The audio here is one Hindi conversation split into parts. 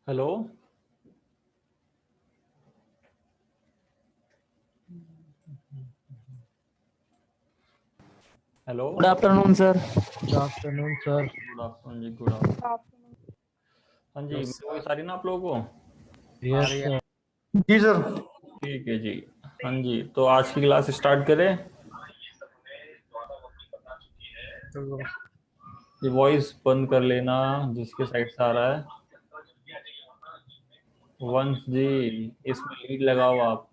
Hello. Hello. Good afternoon sir. Good afternoon sir. Good afternoon ji, good afternoon. हाँ जी, मेरी वॉइस आ रही ना आप लोगों को? Yes sir. जी सर। ठीक है जी। हाँ जी, तो आज की क्लास स्टार्ट करें। ये वॉइस बंद कर लेना जिसके साइड से आ रहा है। वंश जी, इसमें लीड लगाओ आप।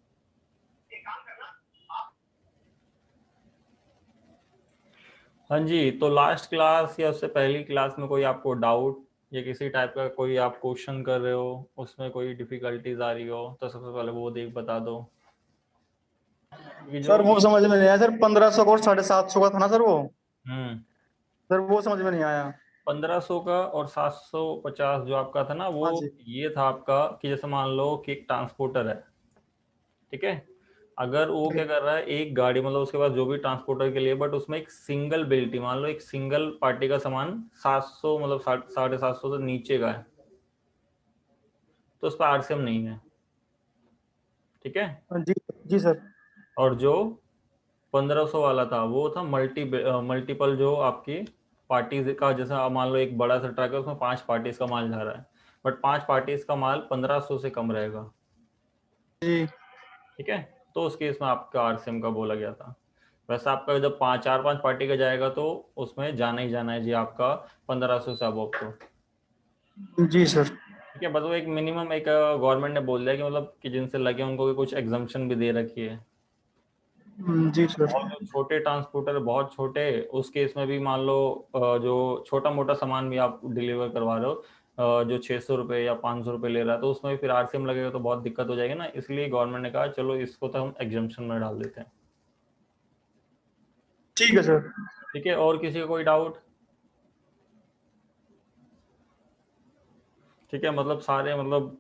हाँ जी, तो लास्ट क्लास या उससे पहली क्लास में कोई आपको डाउट या किसी टाइप का कोई आप क्वेश्चन कर रहे हो, उसमें कोई डिफिकल्टीज आ रही हो तो सबसे पहले वो देख बता दो। ये जो सर वो समझ में नहीं आया सर, 1500 का और 750 का था ना सर वो। हम्म सर वो समझ में नहीं आया। 1500 का और 750 जो आपका था ना, वो हाँ जी। ये था आपका कि जैसे मान लो कि एक ट्रांसपोर्टर है, ठीक है। अगर वो क्या कर रहा है, एक गाड़ी मतलब उसके पास जो भी ट्रांसपोर्टर के लिए, बट उसमें एक सिंगल बिल्टी, मान लो एक सिंगल पार्टी का सामान 700 मतलब 750 से नीचे का है, तो उस पर आरसीएम नहीं है, ठीक है। हाँ जी। जी सर। और जो 1500 वाला था वो था मल्टीपल, जो आपकी पार्टीज का, जैसा मान लो एक बड़ा सा ट्रक है उसमें 5 पार्टीज का माल जा रहा है, बट 5 पार्टीज का माल 1500 से कम रहेगा, जी। ठीक है। तो उस केस में आपका आरसीएम का बोला गया था। वैसे आपका जब 4-5 पार्टी का जाएगा तो उसमें जाना ही जाना है जी आपका 1500 से अबव तो, जी सर। ठीक है। बस वो एक मिनिमम एक गवर्नमेंट ने बोल दिया कि मतलब कि जिनसे लगे उनको भी कुछ एग्जम्पशन भी दे रखी है। जी सर। और जो छोटे ट्रांसपोर्टर बहुत छोटे, उस केस में भी मान लो जो छोटा मोटा सामान भी आप डिलीवर करवा रहे हो, जो 600 रुपये या 500 रुपये ले रहा है, तो उसमें भी फिर आरसीएम लगेगा तो बहुत दिक्कत हो जाएगी ना, इसलिए गवर्नमेंट ने कहा चलो इसको तो हम एग्जम्पशन में डाल देते हैं, ठीक है सर। ठीक है। और किसी का कोई डाउट? ठीक है, मतलब सारे मतलब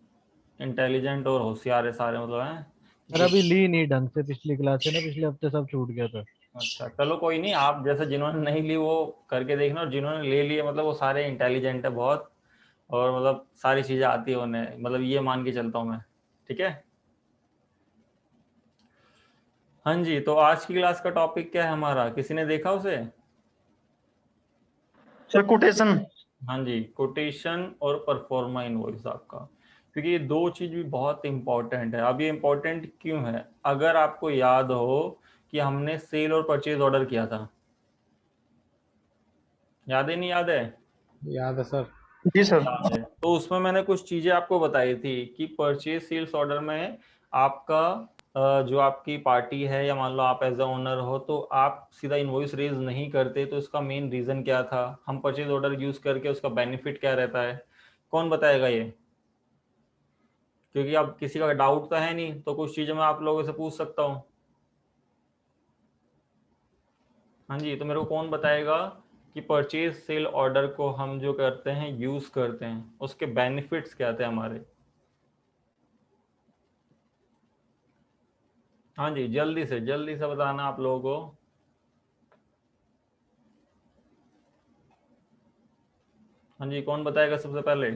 इंटेलिजेंट और होशियार है सारे, मतलब हैं सर कि अभी ली नहीं ढंग से, पिछली क्लास से ना, पिछले हफ्ते सब छूट गया था। अच्छा चलो कोई नहीं, आप जैसे जिन्होंने नहीं ली वो करके देखना, और जिन्होंने ले लिए मतलब वो सारे इंटेलिजेंट है बहुत, और मतलब सारी चीजें आती है उन्हें, मतलब ये मान के चलता हूँ मैं, ठीक है। हाँ जी, तो आज की क्लास का टॉपिक क्या है हमारा, किसी ने देखा उसे? Sir quotation. हाँ जी, कोटेशन और परफॉर्मा इनवॉइस आपका, क्योंकि ये दो चीज भी बहुत इंपॉर्टेंट है। अब ये इंपॉर्टेंट क्यों है, अगर आपको याद हो कि हमने सेल और परचेज ऑर्डर किया था, याद है नहीं याद है? याद है सर। जी सर। याद है, तो उसमें मैंने कुछ चीजें आपको बताई थी कि परचेज सेल्स ऑर्डर में आपका जो आपकी पार्टी है या मान लो आप एज अ ओनर हो, तो आप सीधा इनवॉइस रेज नहीं करते, तो इसका मेन रीजन क्या था, हम परचेज ऑर्डर यूज करके उसका बेनिफिट क्या रहता है, कौन बताएगा ये? क्योंकि अब किसी का डाउट तो है नहीं, तो कुछ चीजें मैं आप लोगों से पूछ सकता हूँ। हाँ जी, तो मेरे को कौन बताएगा कि परचेज सेल ऑर्डर को हम जो करते हैं, यूज करते हैं, उसके बेनिफिट्स क्या थे हमारे? हाँ जी, जल्दी से बताना आप लोगों को। हाँ जी, कौन बताएगा सबसे पहले?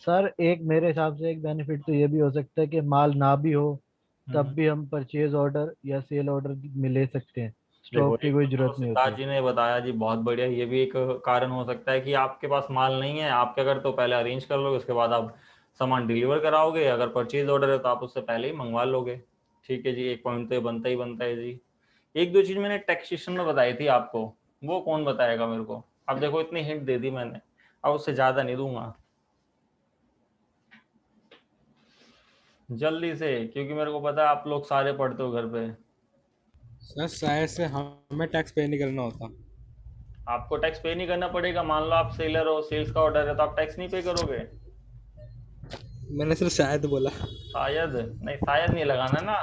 सर एक मेरे हिसाब से एक बेनिफिट तो ये भी हो सकता है कि माल ना भी हो तब हम्म भी हम परचेज ऑर्डर या सेल ऑर्डर में ले सकते हैं। देखो, स्टॉक की एक तो कोई चलो जरूरत नहीं सिद्धार्थ होती। जी ने बताया जी, बहुत बढ़िया, ये भी एक कारण हो सकता है कि आपके पास माल नहीं है, आप क्या करते हो, पहले अरेंज कर लोगे, उसके बाद आप सामान डिलीवर कराओगे, अगर परचेज ऑर्डर है तो आप उससे पहले ही मंगवा लोगे, ठीक है जी। एक पॉइंट तो ये बनता ही जी। एक दो चीज मैंने टैक्सेशन में बताई थी आपको, वो कौन बताएगा मेरे को? अब देखो इतनी हिंट दे दी मैंने, अब उससे ज्यादा नहीं दूंगा, जल्दी से, क्योंकि मेरे को पता है आप लोग सारे पढ़ते हो घर पे। सर शायद से हमें टैक्स पे नहीं करना होता। आपको टैक्स पे नहीं करना पड़ेगा, मान लो आप सेलर हो, सेल्स का ऑर्डर है तो आप टैक्स नहीं पे करोगे? मैंने सिर्फ शायद बोला। शायद नहीं, शायद नहीं लगाना ना।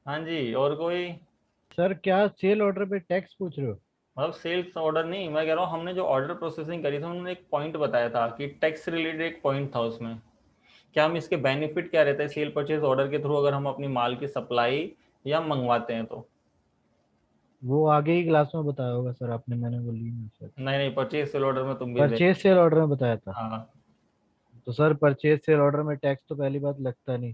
हाँ जी, और कोई? सर क्या सेल ऑर्डर पे टैक्स पूछ रहे हो? मतलब सेल्स ऑर्डर नहीं, मैं कह रहा हूँ हमने जो ऑर्डर प्रोसेसिंग करी थी उन्होंने एक पॉइंट बताया था कि टैक्स रिलेटेड एक पॉइंट था उसमें, क्या हम इसके बेनिफिट क्या रहता है सेल परचेज ऑर्डर के थ्रू, अगर हम अपनी माल की सप्लाई या मंगवाते हैं तो? वो आगे की क्लास में बताया होगा सर आपने, मैंने वो ली नहीं सर। नहीं नहीं, परचेज सेल ऑर्डर में तुम भी दे। परचेज सेल ऑर्डर में बताया था। हाँ। तो सर परचेज सेल ऑर्डर में टैक्स तो पहली बात लगता नहीं।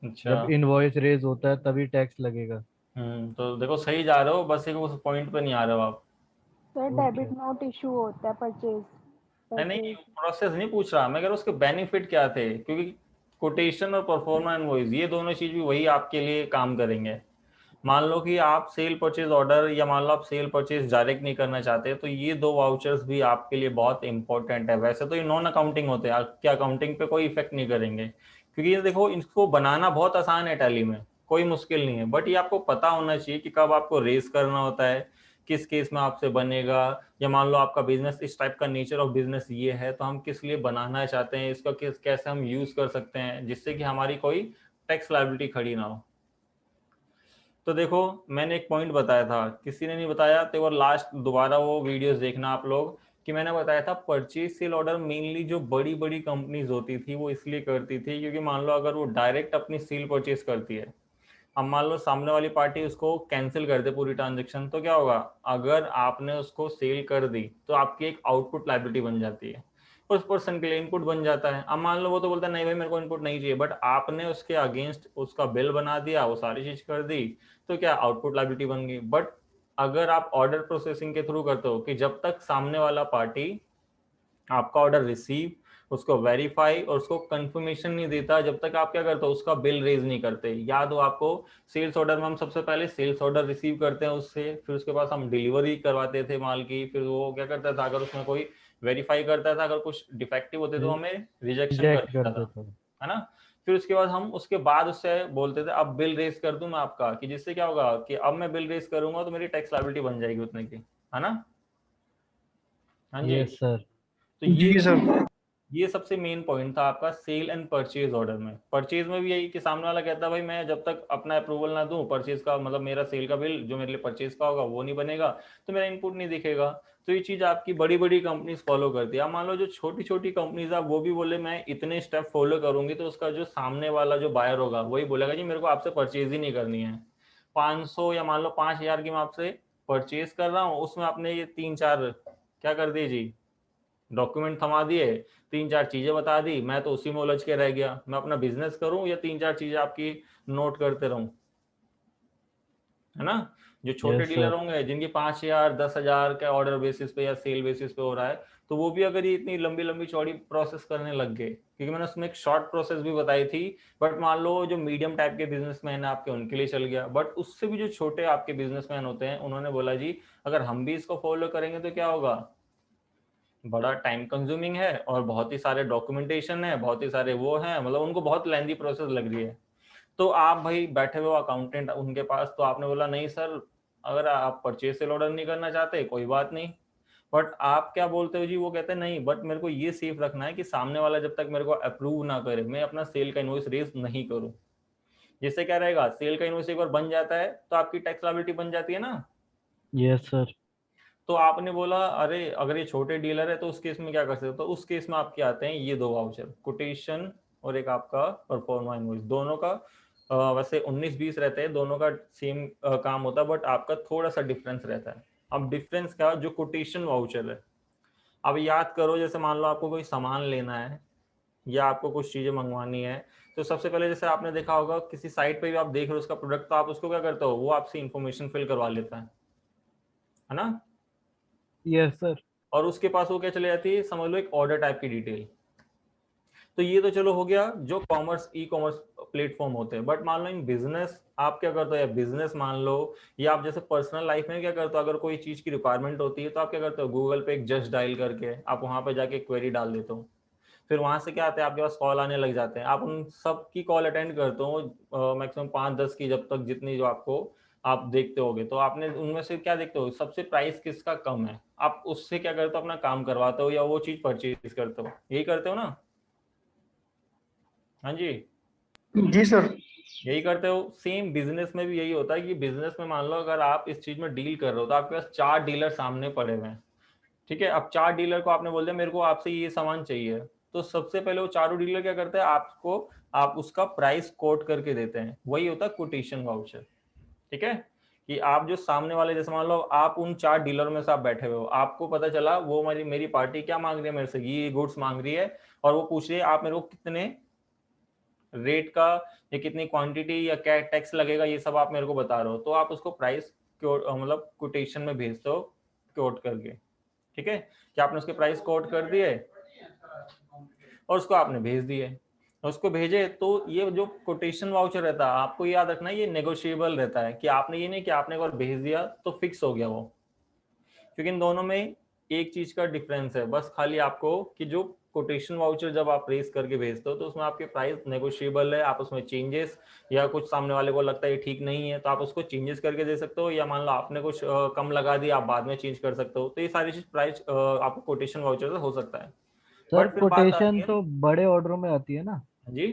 अच्छा। जब इनवॉइस रेज होता है तभी टैक्स लगेगा। तो देखो सही जा रहे हो, बस एक उस पॉइंट पे नहीं आ रहे हो आप। Sir okay. Debit note issue होता है परचेज नहीं नहीं, परचेज। प्रोसेस नहीं पूछ रहा मैं, कह रहा हूँ उसके बेनिफिट क्या थे, क्योंकि कोटेशन और परफॉर्मा इनवॉइस ये दोनों चीज भी वही आपके लिए काम करेंगे। मान लो कि आप सेल परचेज ऑर्डर या मान लो आप सेल परचेज डायरेक्ट नहीं करना चाहते, तो ये दो वाउचर्स भी आपके लिए बहुत इंपॉर्टेंट है। वैसे तो ये नॉन अकाउंटिंग होते हैं, आपके अकाउंटिंग पे कोई इफेक्ट नहीं करेंगे, क्योंकि ये देखो इनको बनाना बहुत आसान है टैली में, कोई मुश्किल नहीं है। बट ये आपको पता होना चाहिए कि कब आपको रेस करना होता है, किस केस में आपसे बनेगा, या मान लो आपका बिजनेस इस टाइप का नेचर ऑफ बिजनेस ये है, तो हम किस लिए बनाना चाहते हैं, इसका कैसे हम यूज कर सकते हैं जिससे कि हमारी कोई टैक्स लायबिलिटी खड़ी ना हो। तो देखो मैंने एक पॉइंट बताया था, किसी ने नहीं बताया तो एक बार लास्ट दोबारा वो वीडियोस देखना आप लोग, कि मैंने बताया था परचेज सेल ऑर्डर मेनली जो बड़ी बड़ी कंपनीज होती थी वो इसलिए करती थी, क्योंकि मान लो अगर वो डायरेक्ट अपनी सेल परचेज करती है, अब मान लो सामने वाली पार्टी उसको कैंसिल कर दे पूरी ट्रांजेक्शन, तो क्या होगा, अगर आपने उसको सेल कर दी तो आपकी एक आउटपुट लायबिलिटी बन जाती है, उस पर्सन के लिए इनपुट बन जाता है। अब मान लो वो तो बोलता है नहीं भाई मेरे को इनपुट नहीं चाहिए, बट आपने उसके अगेंस्ट उसका बिल बना दिया, वो सारी चीज कर दी, तो क्या आउटपुट लायबिलिटी बन गई। बट अगर आप ऑर्डर प्रोसेसिंग के थ्रू करते हो, कि जब तक सामने वाला पार्टी आपका ऑर्डर रिसीव, उसको वेरीफाई और उसको कंफर्मेशन नहीं देता, जब तक आप क्या करते हो उसका बिल रेज नहीं करते। याद हो आपको, सेल्स ऑर्डर में हम सबसे पहले सेल्स ऑर्डर रिसीव करते हैं उससे, फिर उसके पास हम डिलीवरी करवाते थे माल की, फिर वो क्या करता था, अगर उसमें कोई वेरीफाई करता था, अगर कुछ डिफेक्टिव होते तो हमें रिजेक्शन कर रिजेक्ट कर देता था, देता हूँ। है ना। फिर उसके बाद हम उसके बाद उससे बोलते थे अब बिल रेज कर दूं मैं आपका, कि जिससे क्या होगा कि अब मैं बिल रेज करूंगा तो मेरी टैक्स लायबिलिटी बन जाएगी उतने की, है ना। हाँ जी। Yes sir. तो ये जी सर। ये सबसे मेन पॉइंट था आपका सेल एंड परचेज ऑर्डर में। परचेज में भी यही कि सामने वाला कहता है भाई मैं जब तक अपना अप्रूवल ना दूं, परचेज का मतलब मेरा सेल का बिल जो मेरे लिए परचेज का होगा वो नहीं बनेगा, तो मेरा इनपुट नहीं दिखेगा। तो ये चीज आपकी बड़ी बड़ी कंपनीज फॉलो करती है। अब मान लो जो छोटी छोटी कंपनीज है वो भी बोले मैं इतने स्टेप फॉलो करूंगी, तो उसका जो सामने वाला जो बायर होगा वही बोलेगा जी मेरे को आपसे परचेज ही नहीं करनी है। 500 या मान लो 5,000 की मैं आपसे परचेज कर रहा हूँ, उसमें आपने ये 3-4 क्या कर दिए जी, डॉक्यूमेंट थमा दिए, 3-4 चीजें बता दी, मैं तो उसी में उलझ के रह गया। मैं अपना बिजनेस करूं या 3-4 चीजें आपकी नोट करते रहूं, है ना। जो छोटे यस डीलर सर। होंगे जिनकी 5,000 10,000 का ऑर्डर बेसिस पे या सेल बेसिस पे हो रहा है, तो वो भी अगर ये इतनी लंबी लंबी चौड़ी प्रोसेस करने लग गए, क्योंकि मैंने उसमें एक शॉर्ट प्रोसेस भी बताई थी। बट मान लो जो मीडियम टाइप के बिजनेसमैन है आपके, उनके लिए चल गया, बट उससे भी जो छोटे आपके बिजनेसमैन होते हैं उन्होंने बोला जी अगर हम भी इसको फॉलो करेंगे तो क्या होगा, बड़ा टाइम कंज्यूमिंग है और बहुत ही सारे डॉक्यूमेंटेशन है, बहुत ही सारे वो हैं, मतलब उनको बहुत लेंदी प्रोसेस लग रही है। तो आप भाई बैठे हुए अकाउंटेंट उनके पास, तो आपने बोला नहीं सर अगर आप परचेज सेल ऑर्डर नहीं करना चाहते कोई बात नहीं, बट आप क्या बोलते हो जी, वो कहते हैं नहीं बट मेरे को ये सेफ रखना है कि सामने वाला जब तक मेरे को अप्रूव ना करे मैं अपना सेल का इनवॉइस रेज नहीं करूं। जिससे क्या रहेगा, सेल का इनवॉइस एक बार बन जाता है तो आपकी टैक्स लायबिलिटी बन जाती है ना। Yes sir. तो आपने बोला अरे अगर ये छोटे डीलर है तो उस केस में क्या कर सकते हो, तो उस केस में आपके आते हैं ये दो वाउचर, कोटेशन और एक आपका परफॉर्मा इनवॉइस। दोनों का वैसे 19-20 रहते हैं, दोनों का सेम काम होता है, बट आपका थोड़ा सा डिफरेंस रहता है। अब डिफरेंस क्या, जो कोटेशन वाउचर है, अब याद करो जैसे मान लो आपको कोई सामान लेना है या आपको कुछ चीजें मंगवानी है, तो सबसे पहले जैसे आपने देखा होगा किसी साइट पे भी आप देख रहे हो उसका प्रोडक्ट, तो आप उसको क्या करते हो, वो आपसे इंफॉर्मेशन फिल करवा लेता है ना। Yes sir. और उसके पास वो क्या चले जाती है, समझ लो एक ऑर्डर टाइप की डिटेल। तो ये तो चलो हो गया जो कॉमर्स ई कॉमर्स प्लेटफॉर्म होते हैं। बट मान लो इन बिजनेस आप क्या करते हो, या बिजनेस मान लो, या आप जैसे पर्सनल लाइफ में क्या करते हो, अगर कोई चीज की रिक्वायरमेंट होती है तो आप क्या करते हो, गूगल पे एक जस्ट डायल करके आप वहां पे जाके क्वेरी डाल देते हो। फिर वहां से क्या आते हैं आपके पास, कॉल आने लग जाते हैं, आप उन सब की कॉल अटेंड करते हो, मैक्सिमम 5-10 की, जब तक जितनी जो आपको आप देखते होगे, तो आपने उनमें से क्या देखते हो सबसे प्राइस किसका कम है, आप उससे क्या करते हो अपना काम करवाते हो या वो चीज परचेज करते हो, यही करते हो ना। हाँ जी, जी सर। यही करते हो। सेम बिजनेस में भी यही होता है कि बिजनेस में मान लो अगर आप इस चीज में डील कर रहे हो तो आपके पास 4 डीलर सामने पड़े हुए हैं, ठीक है। अब 4 डीलर को आपने बोल दिया मेरे को आपसे ये सामान चाहिए, तो सबसे पहले वो चारों डीलर क्या करते हैं, आपको आप उसका प्राइस कोट करके देते हैं, वही होता है कोटेशन वाउचर, ठीक है। कि आप जो सामने वाले, जैसे मान लो आप उन 4 डीलर में से आप बैठे हुए हो, आपको पता चला वो मेरी पार्टी क्या मांग रही है मेरे से, ये गुड्स मांग रही है और वो पूछ रही है आप मेरे को कितने रेट का या कितनी क्वांटिटी या क्या टैक्स लगेगा, ये सब आप मेरे को बता रहे हो, तो आप उसको प्राइस मतलब कोटेशन में भेजते हो कोट करके। ठीक है, कि आपने उसके प्राइस कोट कर दिए और उसको आपने भेज दिए, उसको भेजे, तो ये जो कोटेशन वाउचर रहता है आपको याद रखना ये नेगोशिएबल रहता है, कि आपने ये नहीं कि आपने एक बार भेज दिया तो फिक्स हो गया वो, क्योंकि इन दोनों में एक चीज का डिफरेंस है बस, खाली आपको कि जो कोटेशन वाउचर जब आप रेस करके भेजते हो तो उसमें आपके प्राइस नेगोशिएबल है, आप उसमें चेंजेस या कुछ सामने वाले को लगता है ये ठीक नहीं है तो आप उसको चेंजेस करके दे सकते हो, या मान लो आपने कुछ कम लगा दिया आप बाद में चेंज कर सकते हो, तो ये सारी चीज प्राइस आपको कोटेशन वाउचर से हो सकता है। सर बट फिर बात आती कोटेशन है, तो बड़े ऑर्डरों में आती है ना, जी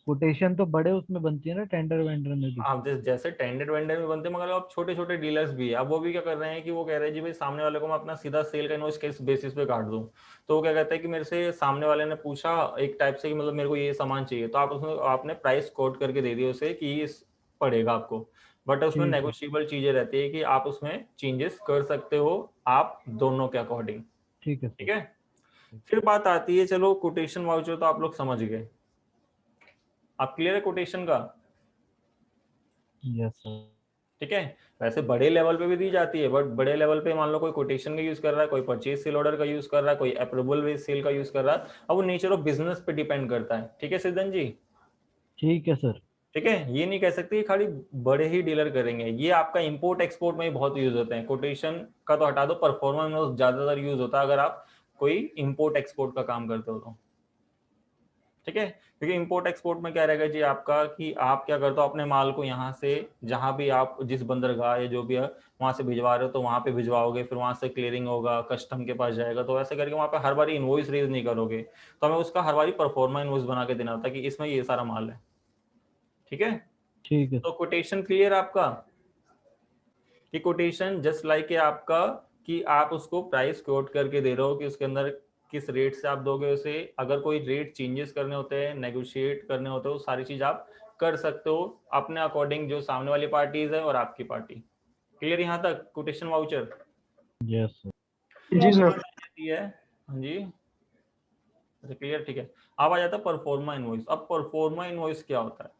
कोटेशन तो बड़े उसमें बनती है ना, टेंडर वेंडर में भी। आप जैसे टेंडेड वेंडर में बनते हैं, मगर अब छोटे छोटे डीलर्स भी है, अब वो भी क्या कर रहे हैं कि वो कह रहे हैं जी भाई सामने वाले को मैं अपना सीधा सेल का इनवॉइस किस बेसिस पे काट दूं, तो वो क्या कहते हैं कि मेरे से सामने वाले ने पूछा एक टाइप से कि मतलब मेरे को ये सामान चाहिए, तो आप उसमें आपने प्राइस कोट करके दे दिया उसे कि ये पड़ेगा आपको, बट उसमें ठीक है, नेगोशिएबल चीजें रहती है कि आप उसमें चेंजेस कर सकते हो आप दोनों के अकॉर्डिंग। ठीक है ठीक सर। है, फिर बात आती है, चलो कोटेशन वाउचर तो आप लोग समझ गए, आप क्लियर है कोटेशन का? Yes sir. ठीक है, वैसे बड़े लेवल पे भी दी जाती है, बट बड़े लेवल पे मान लो कोई कोटेशन का यूज कर रहा है, कोई परचेज सेल ऑर्डर का यूज कर रहा है, कोई अप्रूवल बेस्ड सेल का यूज कर रहा है, अब वो नेचर ऑफ बिजनेस पे डिपेंड करता है। ठीक है सिद्धन जी? ठीक है सर। ठीक है, ये नहीं कह सकते खाली बड़े ही डीलर करेंगे, ये आपका इंपोर्ट एक्सपोर्ट में ही बहुत यूज होते हैं, कोटेशन का तो हटा दो, परफॉर्मेंस में ज्यादातर यूज होता है अगर आप कोई इंपोर्ट एक्सपोर्ट का काम करते हो तो। ठीक है, क्योंकि इंपोर्ट एक्सपोर्ट में क्या रहेगा जी आपका कि आप क्या करते हो अपने माल को यहाँ से जहां भी आप जिस बंदरगाह या जो भी है वहां से भिजवा रहे हो तो वहां पे भिजवाओगे, फिर वहां से क्लियरिंग होगा, कस्टम के पास जाएगा, तो ऐसे करके वहां पे हर बारी इनवॉइस रेज नहीं करोगे, तो हमें उसका हर बारी परफॉर्मा इनवॉइस बना के देना होता है कि इसमें ये सारा माल है। ठीक है, ठीक है। तो कोटेशन क्लियर आपका, कि कोटेशन जस्ट लाइक आपका कि आप उसको प्राइस कोट करके दे रहे हो कि उसके अंदर किस रेट से आप दोगे उसे, अगर कोई रेट चेंजेस करने होते हैं, नेगोशिएट करने होते हैं, वो सारी चीज आप कर सकते हो अपने अकॉर्डिंग, जो सामने वाली पार्टीज है और आपकी पार्टी। क्लियर यहाँ तक कोटेशन वाउचर? Yes sir. जी सर। है हाँ जी, अच्छा क्लियर, ठीक है। अब आ जाता है परफॉर्मा इनवॉइस। अब परफॉर्मा इनवॉइस क्या होता है?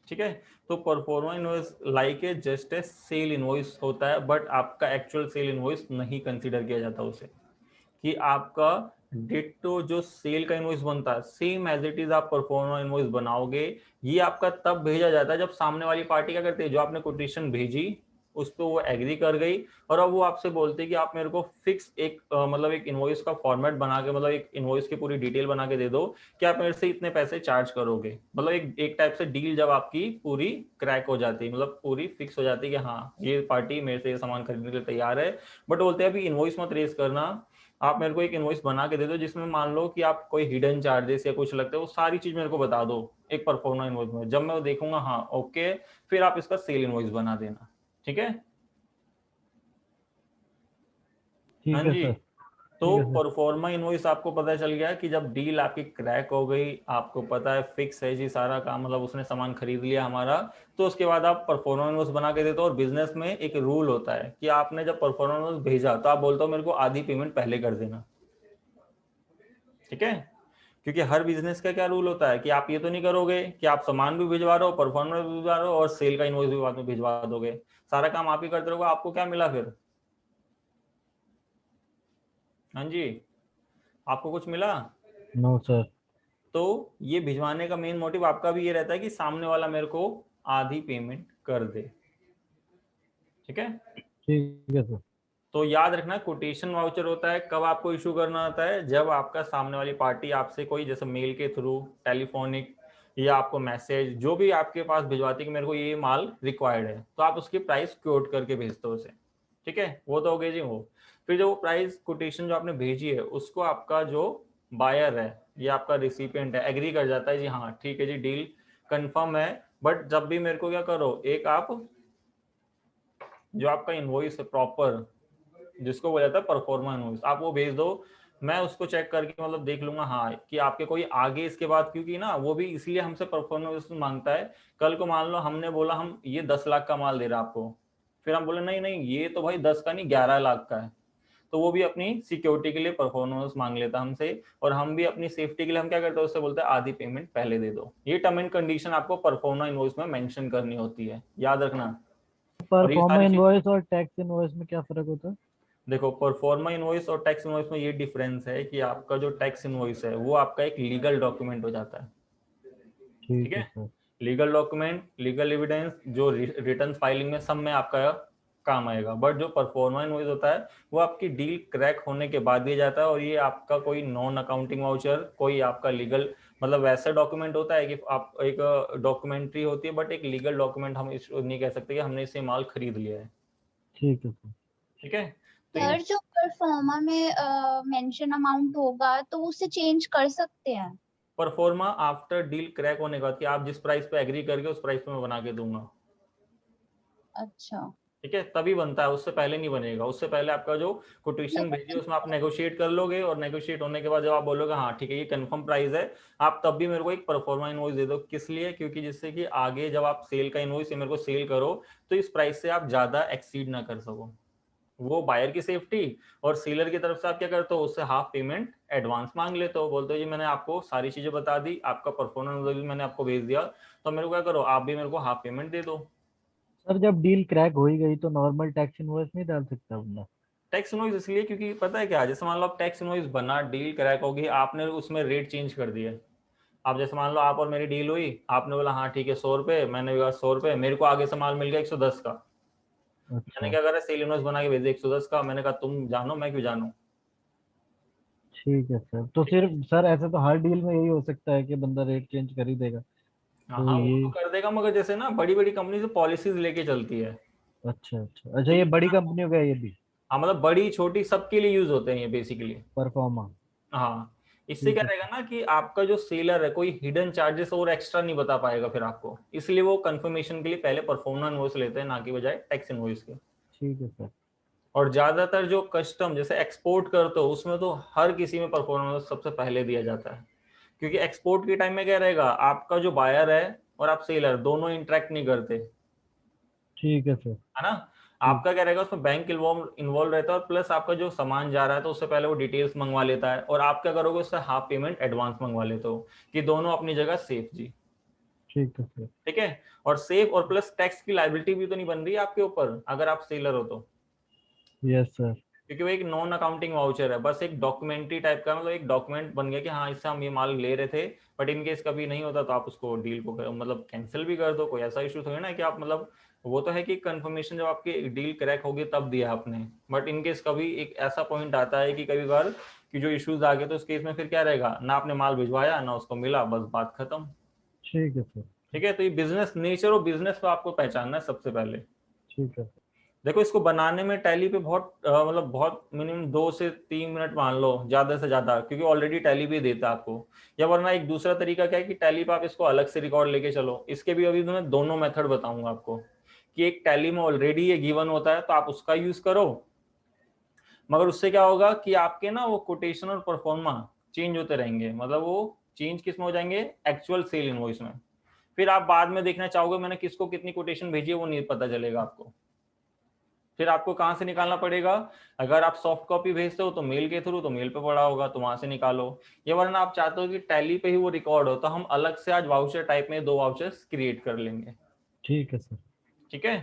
ठीक है, तो proforma invoice like a just a sale invoice होता है, बट आपका एक्चुअल सेल इनवॉइस नहीं कंसीडर किया जाता उसे, कि आपका डिट्टो जो सेल का इनवॉइस बनता है सेम एज इट इज आप परफॉर्मा इनवॉइस बनाओगे, ये आपका तब भेजा जाता है जब सामने वाली पार्टी क्या करती है, जो आपने कोटेशन भेजी उस पर वो एग्री कर गई और अब वो आपसे बोलते हैं कि आप मेरे को फिक्स एक मतलब एक इनवॉइस का फॉर्मेट बना के, मतलब एक इनवॉइस की पूरी डिटेल बना के दे दो कि आप मेरे से इतने पैसे चार्ज करोगे, मतलब एक टाइप से डील जब आपकी पूरी क्रैक हो जाती है, मतलब पूरी फिक्स हो जाती है कि हाँ ये पार्टी मेरे से ये सामान खरीदने के लिए तैयार है, बट बोलते हैं अभी इनवॉइस मत रेज करना, आप मेरे को एक इनवॉइस बना के दे दो जिसमें मान लो कि आप कोई हिडन चार्जेस या कुछ लगता है वो सारी चीज मेरे को बता दो एक परफॉर्मा इनवॉइस में, जब मैं वो देखूंगा हाँ ओके, फिर आप इसका सेल इनवॉइस बना देना। ठीक है, हाँ ठीक है जी, सर। तो ठीक है सर। परफॉर्मा इनवॉइस आपको पता चल गया कि जब डील आपकी क्रैक हो गई, आपको पता है फिक्स है जी सारा काम, मतलब उसने सामान खरीद लिया हमारा, तो उसके बाद आप परफॉर्मा इनवॉइस बना के देते हो। और बिजनेस में एक रूल होता है कि आपने जब परफॉर्मा इनवॉइस भेजा तो आप बोलते हो मेरे को आधी पेमेंट पहले कर देना। ठीक है, क्योंकि हर बिजनेस का क्या रूल होता है कि आप ये तो नहीं करोगे कि आप सामान भी भिजवा रहे हो, परफॉर्मेंस भी भिजवा रहे हो और सेल का इनवॉइस भी बाद में भिजवा दोगे, सारा काम आप ही करते रहोगे, आपको क्या मिला फिर? हाँ जी, आपको कुछ मिला? No sir. तो ये भिजवाने का मेन मोटिव आपका भी ये रहता है कि सामने वाला मेरे को आधी पेमेंट कर दे। ठीक है, ठीक है सर। तो याद रखना कोटेशन वाउचर होता है कब आपको इशू करना होता है, जब आपका सामने वाली पार्टी आपसे कोई जैसे मेल के थ्रू, टेलीफोनिक या आपको मैसेज जो भी आपके पास भिजवाती है कि मेरे को ये माल रिक्वायर्ड है, तो आप उसकी प्राइस कोट करके भेजते हो उसे। ठीक है, वो तो हो गई जी वो। फिर जो प्राइस कोटेशन जो आपने भेजी है उसको आपका जो बायर है या आपका रिसिपिएंट है एग्री कर जाता है जी हाँ ठीक है जी डील कंफर्म है, बट जब भी मेरे को क्या करो, एक आप जो आपका इनवॉइस है प्रॉपर जिसको बोला जाता है परफॉर्मा इनवॉइस, आप वो भेज दो, मैं उसको चेक करके मतलब देख लूंगा हाँ कि आपके कोई आगे इसके बाद, क्योंकि ना वो भी इसलिए हमसे परफॉर्मेंस मांगता है, कल को मान लो हमने बोला हम ये 10 लाख का माल दे रहा आपको, फिर हम बोले नहीं नहीं ये तो भाई 10 का नहीं 11 लाख का है, तो वो भी अपनी सिक्योरिटी के लिए परफॉर्मेंस मांग लेता हमसे, और हम भी अपनी सेफ्टी के लिए हम क्या करते हैं, उससे बोलते हैं आधी पेमेंट पहले दे दो। ये टर्म एंड कंडीशन आपको परफॉर्मा इनवॉइस में मेंशन करनी होती है, याद रखना। और ये परफॉर्मा सारी चीज इनवॉइस और टैक्स इनवॉइस में क्या फर्क होता है? देखो, परफॉर्मा इनवॉइस और टैक्स इनवॉइस में ये डिफरेंस है कि आपका जो टैक्स इनवॉइस है वो आपका एक लीगल डॉक्यूमेंट हो जाता है, ठीक ठीक है है। Sir. Legal document, legal evidence जो रिटर्न फाइलिंग में सब में आपका काम आएगा। बट जो परफॉर्मा इनवॉइस होता है वो आपकी डील क्रैक होने के बाद दिया जाता है, और ये आपका कोई नॉन अकाउंटिंग वाउचर, कोई आपका लीगल मतलब वैसा डॉक्यूमेंट होता है कि आप एक डॉक्यूमेंट्री होती है, बट एक लीगल डॉक्यूमेंट हम इस नहीं कह सकते कि हमने इसे माल खरीद लिया है, ठीक है सर। ठीक है। तो इन सर जो परफॉर्मा में मेंशन अमाउंट होगा तो उसे चेंज कर सकते हैं? परफॉर्मा आफ्टर डील क्रैक होने के बाद कि आप जिस प्राइस पे एग्री करके उस प्राइस पे मैं बना के दूंगा, अच्छा। ठीक है, तभी बनता है, उससे पहले नहीं बनेगा। उससे पहले आपका जो कोटेशन भेजिए उसमें आप नेगोशिएट कर लोगे, और नेगोशिएट होने के बाद जब आप बोलोगे हाँ ठीक है ये कंफर्म प्राइस है, आप तब भी मेरे को एक परफॉर्मा इनवॉइस दे दो। किस लिए? क्योंकि जिससे कि आगे जब आप सेल का इनवॉइस मेरे को सेल करो तो इस प्राइस से आप ज्यादा एक्सीड ना कर सको। वो बायर की सेफ्टी, और सेलर की तरफ से आप क्या करते हो, उससे हाफ पेमेंट एडवांस मांग लेते हो। बोलते हो जी मैंने आपको सारी चीजें बता दी, आपका परफॉर्मेंस भी मैंने आपको भेज दिया, तो मेरे को क्या करो, आप भी मेरे को हाफ पेमेंट दे दो। सर जब डील क्रैक हो ही गई तो नॉर्मल टैक्स इनवॉइस नहीं डाल सकता बंदा? टैक्स इनवॉइस इसलिए क्योंकि पता है क्या, जैसे मान लो आप टैक्स इनवॉइस बना, डील क्रैक होगी, आपने उसमें रेट चेंज कर दिया। आप जैसे मान लो आप और मेरी डील हुई, आपने बोला हाँ ठीक है 100 रुपये, मैंने बोला 100 रुपये, मेरे को आगे से माल मिल गया 110 का। मैंने अच्छा। क्या करा, सेल इनवॉइस बना के भेज दिया 110 का। मैंने कहा तुम जानो मैं क्यों जानू। ठीक है सर, तो ठीक फिर है, सर ऐसे तो हर डील में यही हो सकता है कि बंदा रेट चेंज कर ही देगा, हाँ तो हाँ वो ये। तो कर देगा, मगर जैसे ना बड़ी बड़ी कंपनी से पॉलिसीज लेके चलती है, अच्छा अच्छा अच्छा, ये ठीक बड़ी है। कंपनियों का है ये भी? हाँ मतलब बड़ी छोटी सबके लिए यूज होते हैं ये बेसिकली। परफॉर्मा। हाँ, इससे क्या ठीक है रहेगा सर। ना कि आपका जो सेलर है कोई हिडन चार्जेस और एक्स्ट्रा नहीं बता पाएगा फिर आपको, इसलिए वो कंफर्मेशन के लिए पहले परफॉर्मा इनवॉइस लेते हैं, ना कि बजाय टैक्स इनवॉइस के। ठीक है सर। और ज्यादातर जो कस्टम जैसे एक्सपोर्ट करते हो उसमें तो हर किसी में परफॉर्मेंस सबसे पहले दिया जाता है, क्योंकि एक्सपोर्ट के टाइम में क्या रहेगा, आपका जो बायर है और आप सेलर दोनों इंटरेक्ट नहीं करते, ठीक है सर। है ना। ठीक। आपका क्या रहेगा, उसमें बैंक इन्वॉल्व रहता है, और प्लस आपका जो सामान जा रहा है तो उससे पहले वो डिटेल्स मंगवा लेता है, और आप क्या करोगे, उससे हाफ पेमेंट एडवांस मंगवा लेते हो, कि दोनों अपनी जगह सेफ जी। ठीक है सर। ठीक है, और सेफ और प्लस टैक्स की लाइबिलिटी भी तो नहीं बन रही है आपके ऊपर अगर आप सेलर हो तो, यस सर। क्योंकि वो एक नॉन अकाउंटिंग वाउचर है, बस एक डॉक्यूमेंट्री टाइप का, मतलब एक डॉक्यूमेंट बन गया कि हाँ इससे हम ये माल ले रहे थे। बट इन केस कभी नहीं होता तो आप उसको डील को मतलब कैंसिल भी कर दो, कोई ऐसा इशू थोड़ी ना कि आप मतलब, वो तो है कि कंफर्मेशन जब आपकी डील क्रैक होगी तब दिया आपने। बट इन केस कभी एक ऐसा पॉइंट आता है कि कभी बार कि जो इश्यूज आ गए, तो उस केस में फिर क्या रहेगा, ना आपने माल भिजवाया ना उसको मिला, बस बात खत्म। ठीक है सर। ठीक है, तो ये बिजनेस नेचर और बिजनेस को आपको पहचानना है सबसे पहले। ठीक है। देखो इसको बनाने में टैली पे बहुत मतलब बहुत मिनिमम 2 से 3 मिनट मान लो ज्यादा से ज्यादा, क्योंकि ऑलरेडी टैली पे देता है आपको। या वरना एक दूसरा तरीका क्या है कि टैली पे आप इसको अलग से रिकॉर्ड लेके चलो, इसके भी अभी मैं दोनों मेथड बताऊंगा आपको, कि एक टैली में ऑलरेडी ये गिवन होता है तो आप उसका यूज करो, मगर उससे क्या होगा कि आपके ना वो कोटेशन और परफॉर्मा चेंज होते रहेंगे, मतलब वो चेंज किस में हो जाएंगे, एक्चुअल सेल इनवॉइस में। फिर आप बाद में देखना चाहोगे मैंने किसको कितनी कोटेशन भेजी है, वो नहीं पता चलेगा आपको। फिर आपको कहाँ से निकालना पड़ेगा, अगर आप सॉफ्ट कॉपी भेजते हो तो मेल के थ्रू, तो मेल पे पड़ा होगा तो वहां से निकालो। या वरना आप चाहते हो कि टैली पे ही वो रिकॉर्ड हो, तो हम अलग से आज वाउचर टाइप में 2 वाउचर्स क्रिएट कर लेंगे। ठीक है सर। ठीक है,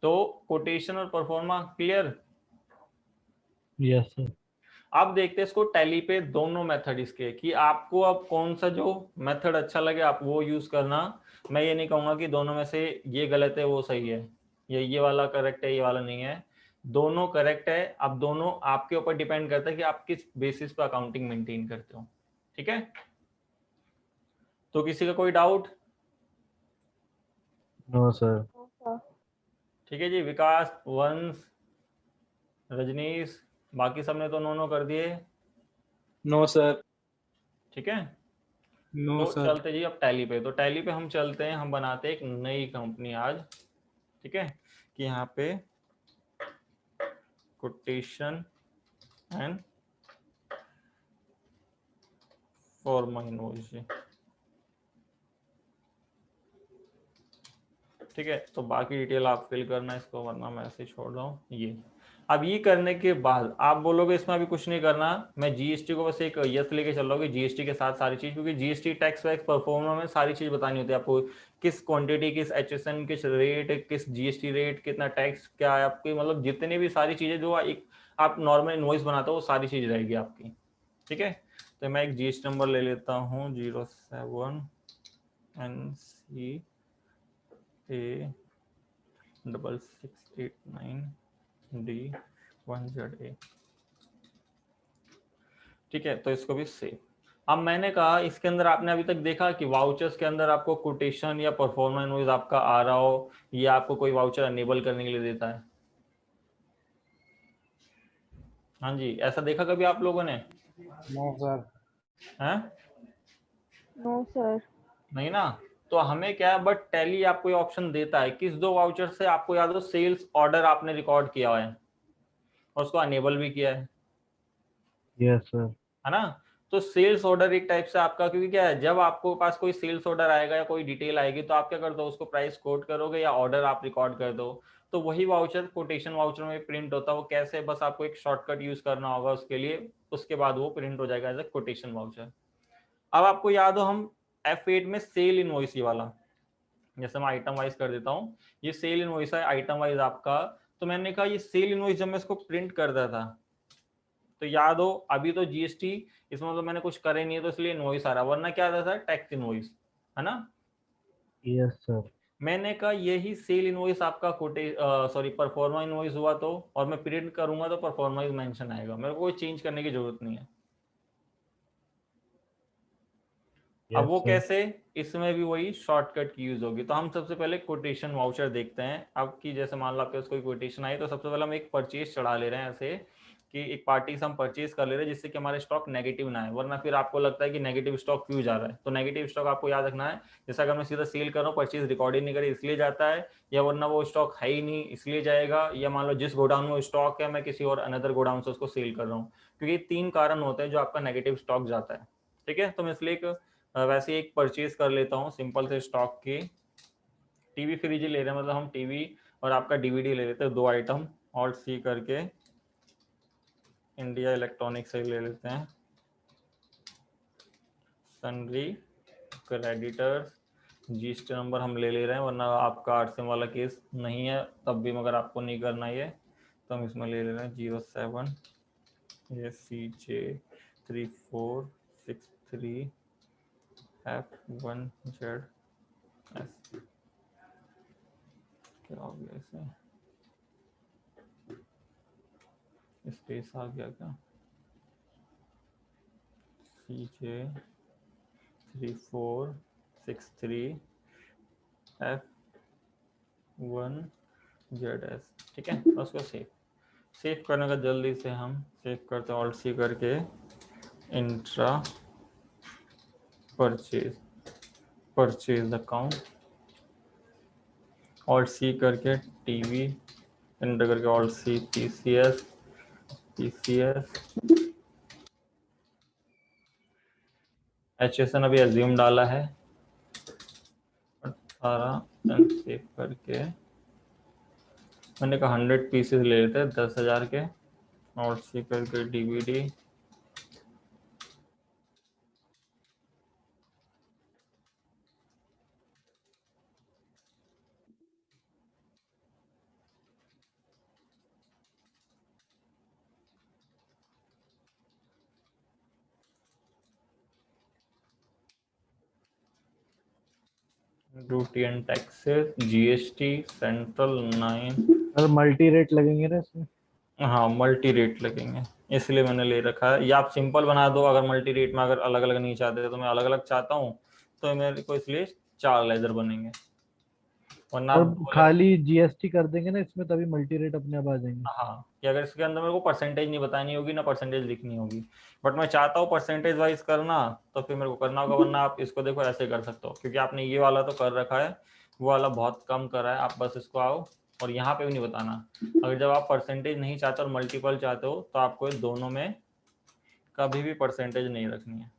तो कोटेशन और परफॉर्मा क्लियर। Yes sir. अब देखते हैं इसको टैली पे दोनों मेथड इसके, कि आपको अब कौन सा जो मेथड अच्छा लगे आप वो यूज करना। मैं ये नहीं कहूंगा कि दोनों में से ये गलत है वो सही है, ये वाला करेक्ट है ये वाला नहीं है, दोनों करेक्ट है। अब दोनों आपके ऊपर डिपेंड करता है कि आप किस बेसिस पे अकाउंटिंग मेंटेन करते हो। ठीक है, तो किसी का कोई डाउट? No sir. सर। ठीक है जी, विकास, वंश, रजनीश, बाकी सबने तो नो नो कर दिए। No sir. ठीक है, नो तो सर। चलते जी अब टैली पे। तो टैली पे हम चलते हैं, हम बनाते हैं एक नई कंपनी आज। ठीक है, कि यहाँ पे कोटेशन एंड फॉर्मा इनवॉइस। ठीक है, तो बाकी डिटेल आप फिल करना इसको, वरना मैं ऐसे ही छोड़ रहा हूँ ये। अब ये करने के बाद आप बोलोगे इसमें अभी कुछ नहीं करना, मैं जीएसटी को बस एक यस लेके चल रहा हूँ कि जीएसटी के साथ सारी चीज, क्योंकि जीएसटी टैक्स वैक्स परफॉर्मा में सारी चीज बतानी होती है आपको, किस क्वांटिटी, किस एचएसएन, किस रेट, किस जीएसटी रेट, कितना टैक्स क्या है आपकी, मतलब जितनी भी सारी चीजें जो एक आप नॉर्मल इनवॉइस बनाते हो वो सारी चीज रहेगी आपकी। ठीक है, तो मैं एक जीएसटी नंबर ले लेता हूँ 07 NCA 6689D1ZA। ठीक है, तो इसको भी सेव। अब मैंने कहा इसके अंदर आपने अभी तक देखा कि वाउचर्स के अंदर आपको कोटेशन या परफॉर्मेंस इनवॉइस आपका आ रहा हो, या आपको कोई वाउचर अनेबल करने के लिए देता है। हाँ जी, ऐसा देखा कभी आप लोगों ने? No sir. हैं? No sir. नहीं ना, तो हमें क्या है, बट टैली आपको ये ऑप्शन देता है, किस दो वाउचर से आपको याद हो सेल्स ऑर्डर आपने रिकॉर्ड किया है और उसको अनेबल भी किया है यस सर। है ना। तो सेल्स ऑर्डर एक टाइप से आपका, क्योंकि क्या है, जब आपको पास कोई सेल्स ऑर्डर आएगा या कोई डिटेल आएगी तो आप क्या करते हो, उसको प्राइस कोट करोगे या ऑर्डर आप रिकॉर्ड कर दो, तो वही वाउचर कोटेशन वाउचर में प्रिंट होता है। वो कैसे, बस आपको एक शॉर्टकट यूज करना होगा उसके लिए, उसके बाद वो प्रिंट हो जाएगा एज ए कोटेशन वाउचर। अब आपको याद हो हम F8 में सेल इनवॉइस ये वाला, जैसे मैं आइटम वाइज कर देता हूँ, ये सेल इनवॉइस है आइटम वाइज आपका। तो मैंने कहा ये सेल इनवॉइस जब मैं इसको प्रिंट करता था, तो याद हो अभी तो जीएसटी इसमें मतलब मैंने कुछ करे नहीं है, तो इसलिए इनवॉइस आ रहा, वरना क्या आता था टैक्स इनवॉइस, है ना। Yes sir. मैंने कहा यही सेल इनवॉइस आपका कोटे सॉरी परफॉर्मा इनवॉइस हुआ तो, और मैं प्रिंट करूंगा तो परफॉर्मा मेंशन आएगा, मेरे को कोई चेंज करने की जरूरत नहीं है। अब वो कैसे, इसमें भी वही शॉर्टकट की यूज होगी। तो हम सबसे पहले कोटेशन वाउचर देखते हैं। अब की जैसे मान लो आपके पास कोई कोटेशन आई, तो सबसे पहले हम एक परचेज चढ़ा ले रहे हैं, ऐसे कि एक पार्टी से हम परचेज कर ले रहे हैं जिससे कि हमारे स्टॉक नेगेटिव ना है, वरना फिर आपको लगता है कि नेगेटिव स्टॉक क्यों जा रहा है। तो नेगेटिव स्टॉक आपको याद रखना है, जैसे अगर मैं सीधा सेल कर रहा हूँ, परचेज रिकॉर्ड ही नहीं करी इसलिए जाता है, या वरना वो स्टॉक है ही नहीं इसलिए जाएगा, या मान लो जिस गोडाउन में स्टॉक है मैं किसी और अनदर गोडाउन से उसको सेल कर रहा हूँ, क्योंकि 3 कारण होते हैं जो आपका नेगेटिव स्टॉक जाता है। ठीक है, तो मैं इसलिए वैसे एक परचेज कर लेता हूँ सिंपल से स्टॉक की। टीवी फ्रिज ले रहे हैं, मतलब हम टीवी और आपका डीवीडी ले लेते हैं, 2 आइटम, ऑल्ट सी करके इंडिया इलेक्ट्रॉनिक्स से ले लेते हैं। सन्ड्री क्रेडिटर्स, जीएसटी नंबर हम ले रहे हैं, वरना आपका आरसीएम वाला केस नहीं है तब भी, मगर आपको नहीं करना ये, तो हम इसमें ले रहे हैं 07 CJ3463 F1ZS। क्या हो गया इसे, स्पेस आ गया क्या, CJ3463 F1ZS। ठीक है, उसको सेव करने का जल्दी से हम सेव करते हैं, ऑल्ट सी करके intra purchase account, Alt C करके टीवी एंटर करके ऑल्ट सी पीसीएस एचएसएन अभी एज्यूम डाला है 18, सेव करके मैंने कहा 100 पीसेस ले लेते हैं 10,000 के, और सी करके DVD duty and taxes GST central 9। Sir multi rate लगेंगे ना इसमें? हाँ मल्टी रेट लगेंगे, इसलिए मैंने ले रखा है। या आप सिंपल बना दो, अगर मल्टी रेट में अगर अलग अलग नहीं चाहते, तो मैं अलग अलग चाहता हूँ तो मेरे को इसलिए 4 लेजर बनेंगे, वरना आप सर खाली जीएसटी कर देंगे ना इसमें, तभी मल्टी रेट अपने आप आ जाएंगे। हाँ, कि अगर इसके अंदर मेरे को परसेंटेज नहीं बतानी होगी ना परसेंटेज लिखनी होगी, बट मैं चाहता हूँ परसेंटेज वाइज करना, तो फिर मेरे को करना होगा, वरना आप इसको देखो ऐसे कर सकते हो, क्योंकि आपने ये वाला तो कर रखा है, वो वाला बहुत कम करा है। आप बस इसको आओ और यहाँ पे भी नहीं बताना। अगर जब आप परसेंटेज नहीं चाहते और मल्टीपल चाहते हो, तो आपको दोनों में कभी भी परसेंटेज नहीं रखनी है।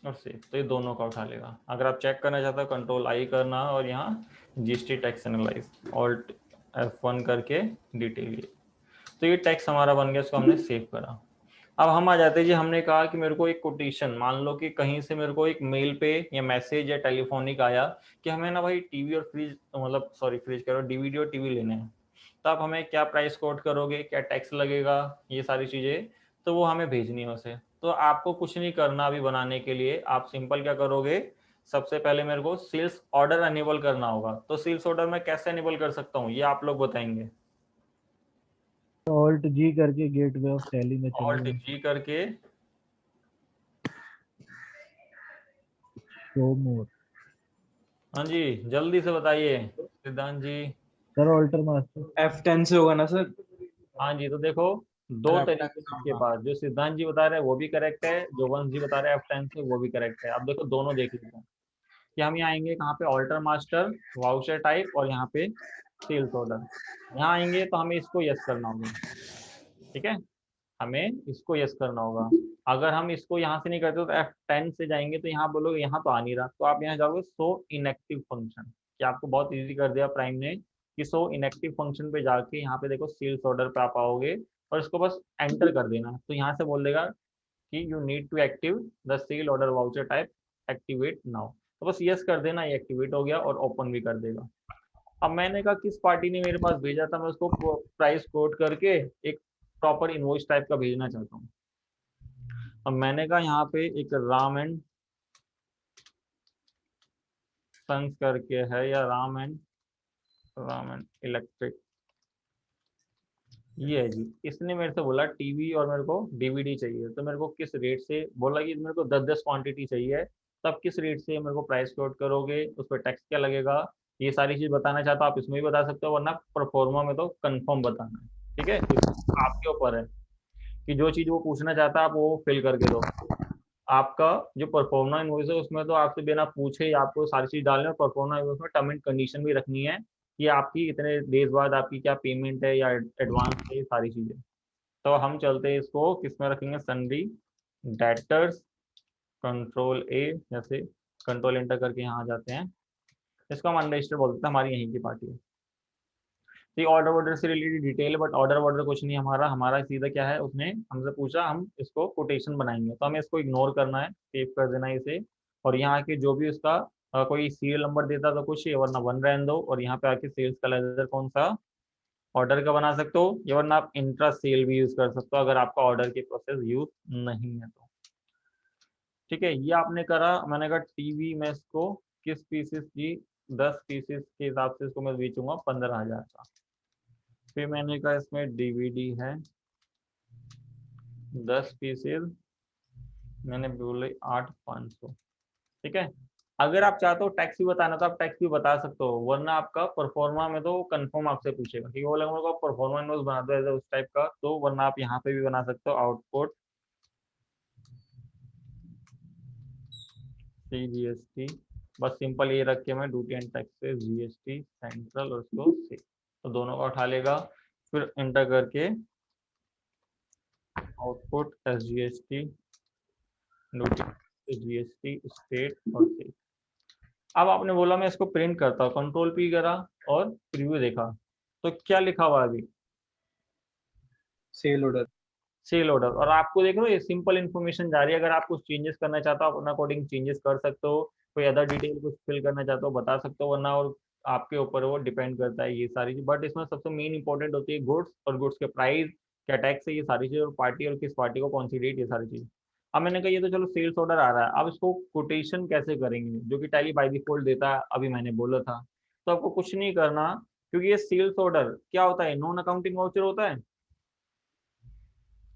और सेव, तो ये दोनों का उठा लेगा। अगर आप चेक करना चाहते हो कंट्रोल आई करना और यहाँ GST tax analyse alt F1 करके डिटेल, तो ये टैक्स हमारा बन गया, इसको हमने सेव करा। अब हम आ जाते हैं जी, हमने कहा कि मेरे को एक कोटेशन, मान लो कि कहीं से मेरे को एक मेल पे या मैसेज या टेलीफोनिक आया कि हमें ना भाई टीवी और फ्रिज, मतलब सॉरी फ्रिज करो, डीवीडी और टीवी लेने हैं, तो आप हमें क्या प्राइस कोट करोगे, क्या टैक्स लगेगा, ये सारी चीजें तो वो हमें भेजनी है उसे। तो आपको कुछ नहीं करना अभी बनाने के लिए, आप सिंपल क्या करोगे, सबसे पहले मेरे को सेल्स ऑर्डर अनेबल करना होगा। तो सेल्स ऑर्डर मैं कैसे अनेबल कर सकता हूँ ये आप लोग बताएंगे। ऑल्ट जी करके गेटवे ऑफ टैली में ऑल्ट चलिए, जी करके शो मोर। हाँ जी जल्दी से बताइए सिद्धांत जी। सर ऑल्टर मास्टर F10 से होगा ना सर? हाँ जी, तो देखो दो F10 तरीके हैं आपके पास, जो सिद्धांत जी बता रहे हैं वो भी करेक्ट है, जो वंश जी बता रहे हैं F10 से वो भी करेक्ट है। अब देखो दोनों देख लेते हैं कि हम यहाँ आएंगे कहाँ पे, ऑल्टर मास्टर, वाउचर टाइप और यहाँ पे सेल्स ऑर्डर। यहाँ आएंगे तो हमें इसको यस करना होगा, ठीक है, हमें इसको यस करना होगा। अगर हम इसको यहाँ से नहीं करते तो F10 से जाएंगे, तो यहाँ बोलोगे यहाँ तो आ नहीं रहा, तो आप यहाँ जाओगे शो इनएक्टिव फंक्शन, कि आपको बहुत इजी कर दिया प्राइम ने कि शो इनएक्टिव फंक्शन पे जाके यहाँ पे देखो सेल्स ऑर्डर पे आप आओगे और इसको बस एंटर कर देना, तो यहाँ से बोल देगा कि you need to active the sale order voucher type, activate now, तो बस यस कर देना, ये एक्टिवेट हो गया और ओपन भी कर देगा। अब मैंने कहा किस पार्टी ने मेरे पास भेजा था, मैं उसको प्राइस कोड करके एक प्रॉपर इनवॉइस टाइप का भेजना चाहता हूँ। अब मैंने कहा यहाँ पे एक राम एंड सन्स करके है, या राम एंड इलेक्ट्रिक, ये है जी। इसने मेरे से बोला टीवी और मेरे को डीवीडी चाहिए, तो मेरे को किस रेट से बोला कि मेरे को 10-10 क्वांटिटी चाहिए, तब किस रेट से मेरे को प्राइस कोड करोगे, उस पर टैक्स क्या लगेगा, ये सारी चीज बताना चाहता हूँ। आप इसमें भी बता सकते हो, वरना प्रोफोर्मा में तो कंफर्म बताना है, ठीक है, आपके ऊपर है कि जो चीज वो पूछना चाहता है आप वो फिल करके दो। आपका जो परफॉर्मा इनवॉइस है उसमें तो आपसे बिना पूछे ही आपको सारी चीज डालनी है, और परफॉर्मा इनवॉइस में टर्म एंड कंडीशन भी रखनी है कि आपकी इतने डेज बाद आपकी क्या पेमेंट है या एडवांस है, ये सारी चीजें। तो हम चलते हैं इसको किस में रखेंगे, सन्ड्री डेटर्स, कंट्रोल ए, जैसे कंट्रोल एंटर करके यहाँ आ जाते हैं, इसको हम अनरजिस्टर्ड बोलते हैं, हमारी यहीं की पार्टी है। तो ये ऑर्डर वर्डर से रिलेटेड डिटेल है, बट ऑर्डर वर्डर कुछ नहीं हमारा, हमारा सीधा क्या है, उसने हमसे पूछा हम इसको कोटेशन बनाएंगे, तो हमें इसको इग्नोर करना है, सेव कर देना है इसे, और यहाँ के जो भी उसका कोई सीरियल नंबर देता तो कुछ, वरना वन रहने दो, और यहाँ पे आके सेल्स का लेजर कौन सा ऑर्डर का बना सकते हो, या वरना आप इंट्रा सेल भी यूज कर सकते हो अगर आपका ऑर्डर की प्रोसेस यूज नहीं है तो, ठीक है। ये आपने करा, मैंने कहा टीवी में इसको किस पीसेस की, 10 पीसेस के हिसाब से इसको मैं बेचूंगा 15,000 का। फिर मैंने कहा इसमें डीवीडी है 10 पीसेस, मैंने बोले 8,500, ठीक है। अगर आप चाहते हो टैक्स भी बताना तो आप टैक्स भी बता सकते हो, वरना आपका परफॉर्मा में तो कंफर्म आपसे पूछेगा कि बोले मेरे को परफॉर्मा इनवॉइस बना दो ऐसा उस टाइप का, तो वरना आप यहाँ पे भी बना सकते हो आउटपुट जीएसटी, बस सिंपल ये रख के मैं duty and taxes GST central और उसको से, तो दोनों का उठा लेगा, फिर एंटर करके output SGST duty GST state और से। अब आपने बोला मैं इसको प्रिंट करता हूँ, कंट्रोल पी करा और प्रीव्यू देखा, तो क्या लिखा हुआ है अभी, सेल ऑर्डर। सेल ऑर्डर, और आपको देख रहे हो ये सिंपल इन्फॉर्मेशन जा रही है। अगर आप कुछ चेंजेस करना चाहते हो आप अपना अकॉर्डिंग चेंजेस कर सकते हो, कोई अदर डिटेल कुछ फिल करना चाहते हो बता सकते हो, वरना और आपके ऊपर वो डिपेंड करता है ये सारी चीज। बट इसमें सबसे मेन इंपॉर्टेंट होती है गुड्स, और गुड्स के प्राइस क्या टैक्स है, ये सारी चीज, और पार्टी और किस पार्टी को कौन सी डेट, ये सारी चीज। अब मैंने कहा ये तो चलो सेल्स ऑर्डर आ रहा है, अब इसको कोटेशन कैसे करेंगे, जो कि टैली बाय डिफॉल्ट देता है, अभी मैंने बोला था। तो आपको कुछ नहीं करना, क्योंकि ये सेल्स ऑर्डर क्या होता है, नॉन अकाउंटिंग वाउचर होता है।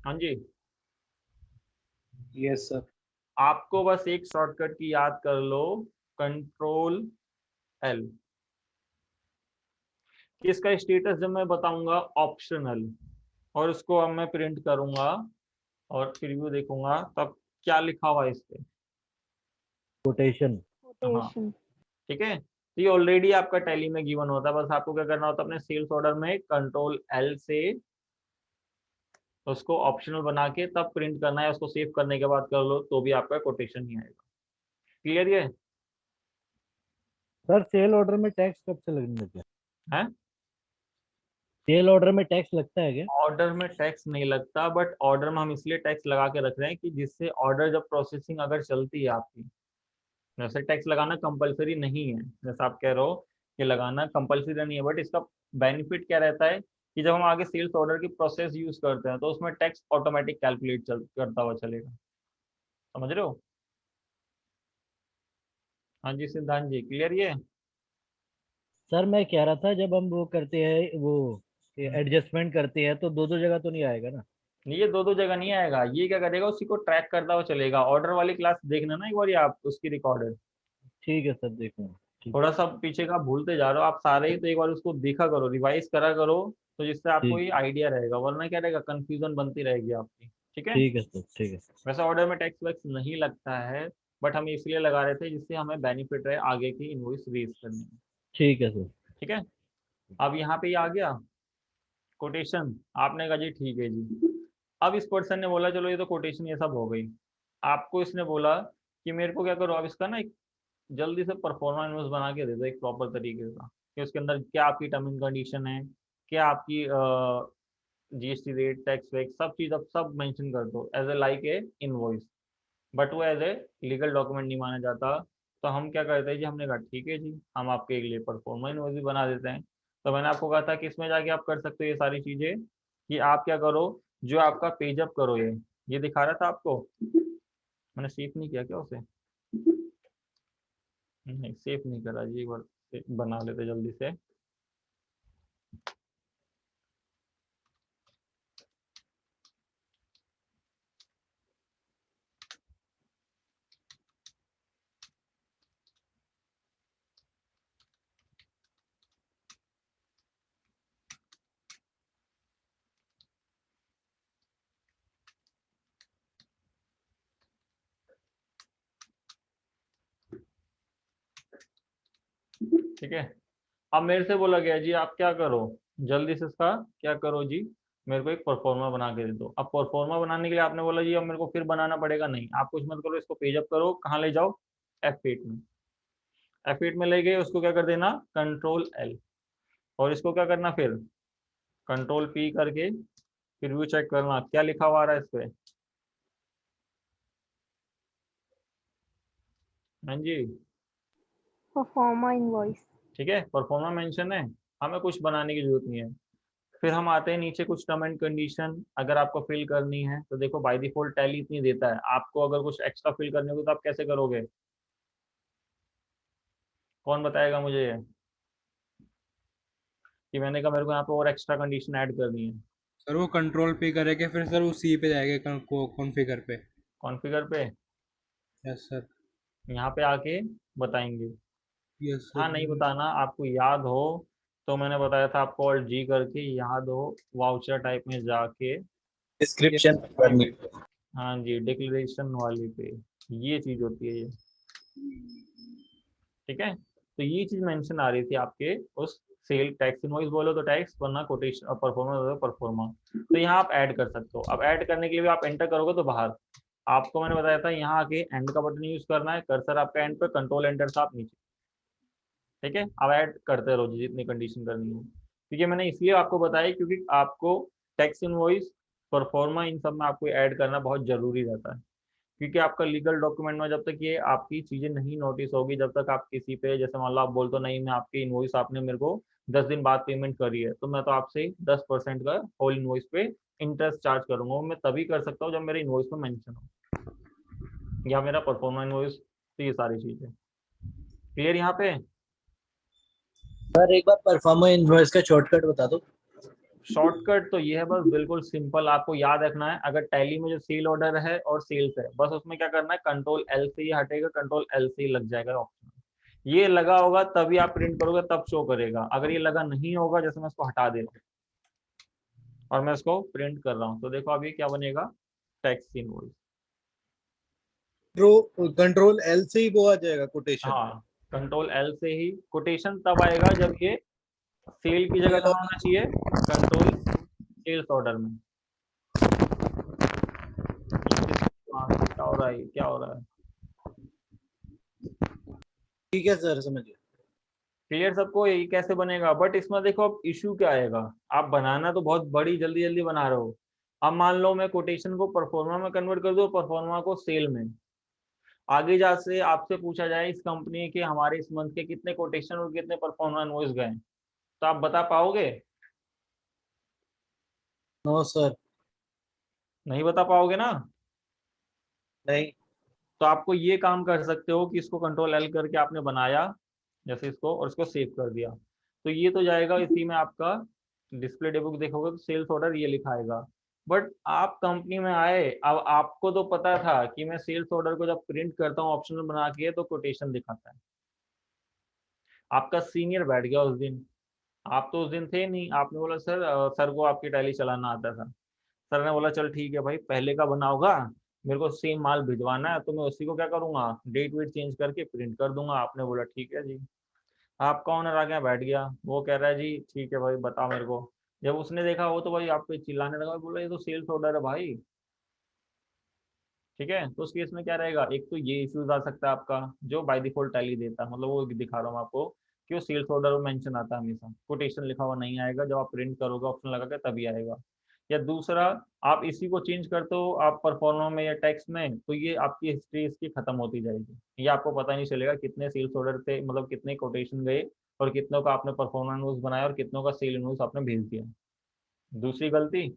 हाँ जी, यस सर। आपको बस एक शॉर्टकट की याद कर लो, कंट्रोल एल। इसका स्टेटस जब मैं बताऊंगा ऑप्शनल, और उसको अब मैं प्रिंट करूंगा और प्रीव्यू देखूंगा, तब क्या लिखा हुआ है इस पे, कोटेशन। हाँ कोटेशन। ठीक है। तो ये ऑलरेडी आपका टैली में गिवन होता है, बस आपको क्या करना होता है, अपने सेल्स ऑर्डर में कंट्रोल एल से उसको ऑप्शनल बना के तब प्रिंट करना है, उसको सेव करने के बाद कर लो तो भी आपका कोटेशन नहीं आएगा। क्लियर ये सर सेल ऑर्डर में टैक्स कब से लगने लग गया? है? सेल ऑर्डर में टैक्स लगता है क्या? ऑर्डर में टैक्स नहीं लगता, बट ऑर्डर में हम इसलिए टैक्स लगा के रख रहे हैं कि जिससे ऑर्डर जब प्रोसेसिंग अगर चलती है आपकी, वैसे टैक्स लगाना कंपलसरी नहीं है, जैसा आप कह रहे हो कि लगाना कंपलसरी नहीं है, बट इसका बेनिफिट क्या रहता है कि जब हम आगे सेल्स ऑर्डर की प्रोसेस यूज करते हैं तो उसमें टैक्स ऑटोमेटिक कैलकुलेट करता हुआ चलेगा। समझ रहे हो? हाँ जी सिद्धांत जी, क्लियर ये? सर मैं कह रहा था जब हम वो करते हैं वो एडजस्टमेंट करते हैं तो दो दो जगह तो नहीं आएगा ना? नहीं, ये दो दो जगह नहीं आएगा, ये क्या करेगा उसी को ट्रैक करता हुआ चलेगा। ऑर्डर वाली क्लास देखना ना एक बार, आप उसकी रिकॉर्ड है। ठीक है सर, देखूंगा। ठीक थोड़ा सा पीछे का भूलते जा रहे हो आप सारे ही, तो एक बार उसको देखा करो, रिवाइज करा करो, तो जिससे आपको ठीक ये आइडिया रहेगा, वरना क्या रहेगा, कंफ्यूजन बनती रहेगी आपकी। ठीक है? ठीक है सर, ठीक है। वैसे ऑर्डर में टैक्स वैक्स नहीं लगता है, बट हम इसलिए लगा रहे थे जिससे हमें बेनिफिट रहे आगे की इनवॉइस रेज करने में। ठीक है सर। ठीक है, अब यहाँ पे ये आ गया कोटेशन, आपने कहा जी ठीक है जी। अब इस पर्सन ने बोला चलो ये तो कोटेशन ये सब हो गई, आपको इसने बोला कि मेरे को क्या करो, अब इसका ना एक जल्दी से परफॉर्मा इनवॉइस बना के दे दो एक प्रॉपर तरीके का, कि उसके अंदर क्या आपकी टर्म एंड कंडीशन है, क्या आपकी जीएसटी रेट, टैक्स वैक्स, सब चीज़ अब सब मेंशन कर दो as a like a invoice. But वो एज ए लीगल डॉक्यूमेंट नहीं माना जाता, तो हम क्या करते हैं जी, हमने कहा ठीक है जी, हम आपके लिए परफॉर्मा इनवॉइस भी बना देते हैं। तो मैंने आपको कहा था कि इसमें जाके आप कर सकते हो ये सारी चीज़ें, कि आप क्या करो, जो आपका पेज अप करो, ये दिखा रहा था आपको, मैंने सेव नहीं किया क्या उसे? नहीं सेव नहीं करा जी, एक बार बना लेते जल्दी से। ठीक है, अब मेरे से बोला गया जी आप क्या करो, जल्दी से इसका क्या करो जी, मेरे को एक परफॉर्मा बना के दे दो। अब परफॉर्मा बनाने के लिए आपने बोला जी अब मेरे को फिर बनाना पड़ेगा, नहीं आप कुछ मत करो, इसको पेज अप करो, कहाँ ले जाओ, F8 में। F8 में ले गए, उसको क्या कर देना, कंट्रोल L, और इसको क्या करना फिर कंट्रोल P करके फिर व्यू चेक करना क्या लिखा हुआ आ रहा है इस पे। हाँ जी, परफॉर्मा इनवॉइस। ठीक है, परफॉर्मा मेंशन है, हमें कुछ बनाने की जरूरत नहीं है। फिर हम आते हैं नीचे कुछ टर्म एंड कंडीशन, अगर आपको फिल करनी है तो देखो बाय डिफॉल्ट टैली इतनी देता है, आपको अगर कुछ एक्स्ट्रा फिल करने को तो आप कैसे करोगे, कौन बताएगा मुझे ये? कि मैंने कहा मेरे को यहाँ पे और एक्स्ट्रा कंडीशन ऐड करनी है। सर वो कंट्रोल पे करेंगे फिर सर वो सी पे जाएगा कॉन्फ़िगर पे। कॉन्फ़िगर पे यस सर। यहाँ पे आके बताएंगे। यस हाँ सर। नहीं बताना, आपको याद हो तो मैंने बताया था आपको ऑल्ट जी करके याद हो, वाउचर टाइप में जाके डिस्क्रिप्शन हाँ जी डिक्लेरेशन वाली पे ये चीज होती है ये। ठीक है, तो ये चीज मेंशन आ रही थी आपके उस सेल टैक्स इनवॉइस बोलो तो टैक्स, वरना कोटेशन परफॉर्मा बोलो परफॉर्मा, तो यहाँ आप ऐड कर सकते हो। अब ऐड करने के लिए भी आप एंटर करोगे तो बाहर, आपको मैंने बताया था यहाँ आके एंड का बटन यूज करना है, कर्सर आपका एंड पे, कंट्रोल एंटर से आप नीचे। ठीक है, अब ऐड करते रहो जितनी कंडीशन करनी है, क्योंकि मैंने इसलिए आपको बताया क्योंकि आपको टैक्स इनवॉइस परफॉर्मा इन सब में आपको ऐड करना बहुत जरूरी रहता है, क्योंकि आपका लीगल डॉक्यूमेंट में जब तक ये आपकी चीजें नहीं नोटिस होगी, जब तक आप किसी पे जैसे मान लो आप बोलते हो नहीं मैं आपकी इनवॉइस आपने मेरे को 10 दिन बाद पेमेंट करी है, तो मैं तो आपसे 10% का होल इनवॉइस पे इंटरेस्ट चार्ज करूंगा, वो मैं तभी कर सकता हूँ जब मेरे इनवॉइस में मेंशन हो या मेरा परफॉर्मा इनवॉइस। तो ये सारी चीजें क्लियर यहाँ पे? सर एक बार परफॉर्मा इनवॉइस का शॉर्टकट बता दो। शॉर्टकट तो ये है बस बिल्कुल सिंपल, आपको याद रखना है अगर टैली में जो सेल ऑर्डर है और सेल्स है, बस उसमें क्या करना है कंट्रोल एल से ही हटेगा, कंट्रोल एल से ही लग जाएगा ऑप्शन। ये लगा होगा तभी आप प्रिंट करोगे तब शो करेगा, अगर ये लगा नहीं होगा, जैसे मैं इसको हटा दे रहा हूँ और मैं इसको प्रिंट कर रहा हूँ, तो देखो अभी क्या बनेगा, टैक्स इनवॉइस। कंट्रोल एल से ही वो आ जाएगा कोटेशन। हाँ कंट्रोल एल से ही कोटेशन तब आएगा जब ये सेल की जगह कहाँ होना चाहिए, कंट्रोल सेल्स ऑर्डर में। क्या हो रहा है, क्या हो रहा है? ठीक है सर, समझ गया। क्लियर सबको, ये कैसे बनेगा? बट इसमें देखो अब इशू क्या आएगा, आप बनाना तो बहुत बड़ी जल्दी जल्दी बना रहे हो। अब मान लो मैं कोटेशन को परफॉर्मा में कन्वर्ट कर दूं, परफॉर्मा को सेल में। आगे जा से आपसे पूछा जाए इस कंपनी के हमारे इस मंथ के कितने कोटेशन और कितने परफॉर्मा इनवॉइस गए, तो आप बता पाओगे? No sir. नहीं बता पाओगे ना? नहीं। तो आपको ये काम कर सकते हो कि इसको कंट्रोल एल करके आपने बनाया जैसे इसको, और इसको सेव कर दिया, तो ये तो जाएगा इसी में। आपका डिस्प्ले डे बुक देखोगे तो सेल्स ऑर्डर ये लिखाएगा। बट आप कंपनी में आए, अब आपको तो पता था कि मैं सेल्स ऑर्डर को जब प्रिंट करता हूँ ऑप्शनल बना के तो कोटेशन दिखाता है। आपका सीनियर बैठ गया उस दिन, आप तो उस दिन थे नहीं, आपने बोला सर सर को आपकी टैली चलाना आता था। सर ने बोला चल ठीक है भाई, पहले का बना होगा, मेरे को सेम माल भिजवाना है, तो मैं उसी को क्या करूंगा, डेट वेट चेंज करके प्रिंट कर दूंगा। आपने बोला ठीक है जी। आपका ओनर आ गया, बैठ गया, वो कह रहा है जी ठीक है भाई बता मेरे को। जब उसने देखा वो तो भाई आप पे चिल्लाने लगा, बोला ये तो सेल्स ऑर्डर है भाई। ठीक है, तो उस केस में क्या रहेगा, एक तो ये इश्यूज आ सकता है आपका, जो बाय डिफॉल्ट टैली देता है, मतलब वो दिखा रहा हूँ आपको कि वो सेल्स ऑर्डर मेंशन आता है हमेशा, कोटेशन लिखा हुआ नहीं आएगा, जब आप प्रिंट करोगे ऑप्शन लगा के तभी आएगा। या दूसरा, आप इसी को चेंज करते हो आप परफॉर्मा में या टैक्स में, तो ये आपकी हिस्ट्री इसकी खत्म होती जाएगी, ये आपको पता नहीं चलेगा कितने सेल्स ऑर्डर थे, मतलब कितने कोटेशन गए और कितनों का आपने परफॉर्मा इनवॉइस बनाया और कितनों का सेल इनवॉइस आपने भेज दिया। दूसरी गलती।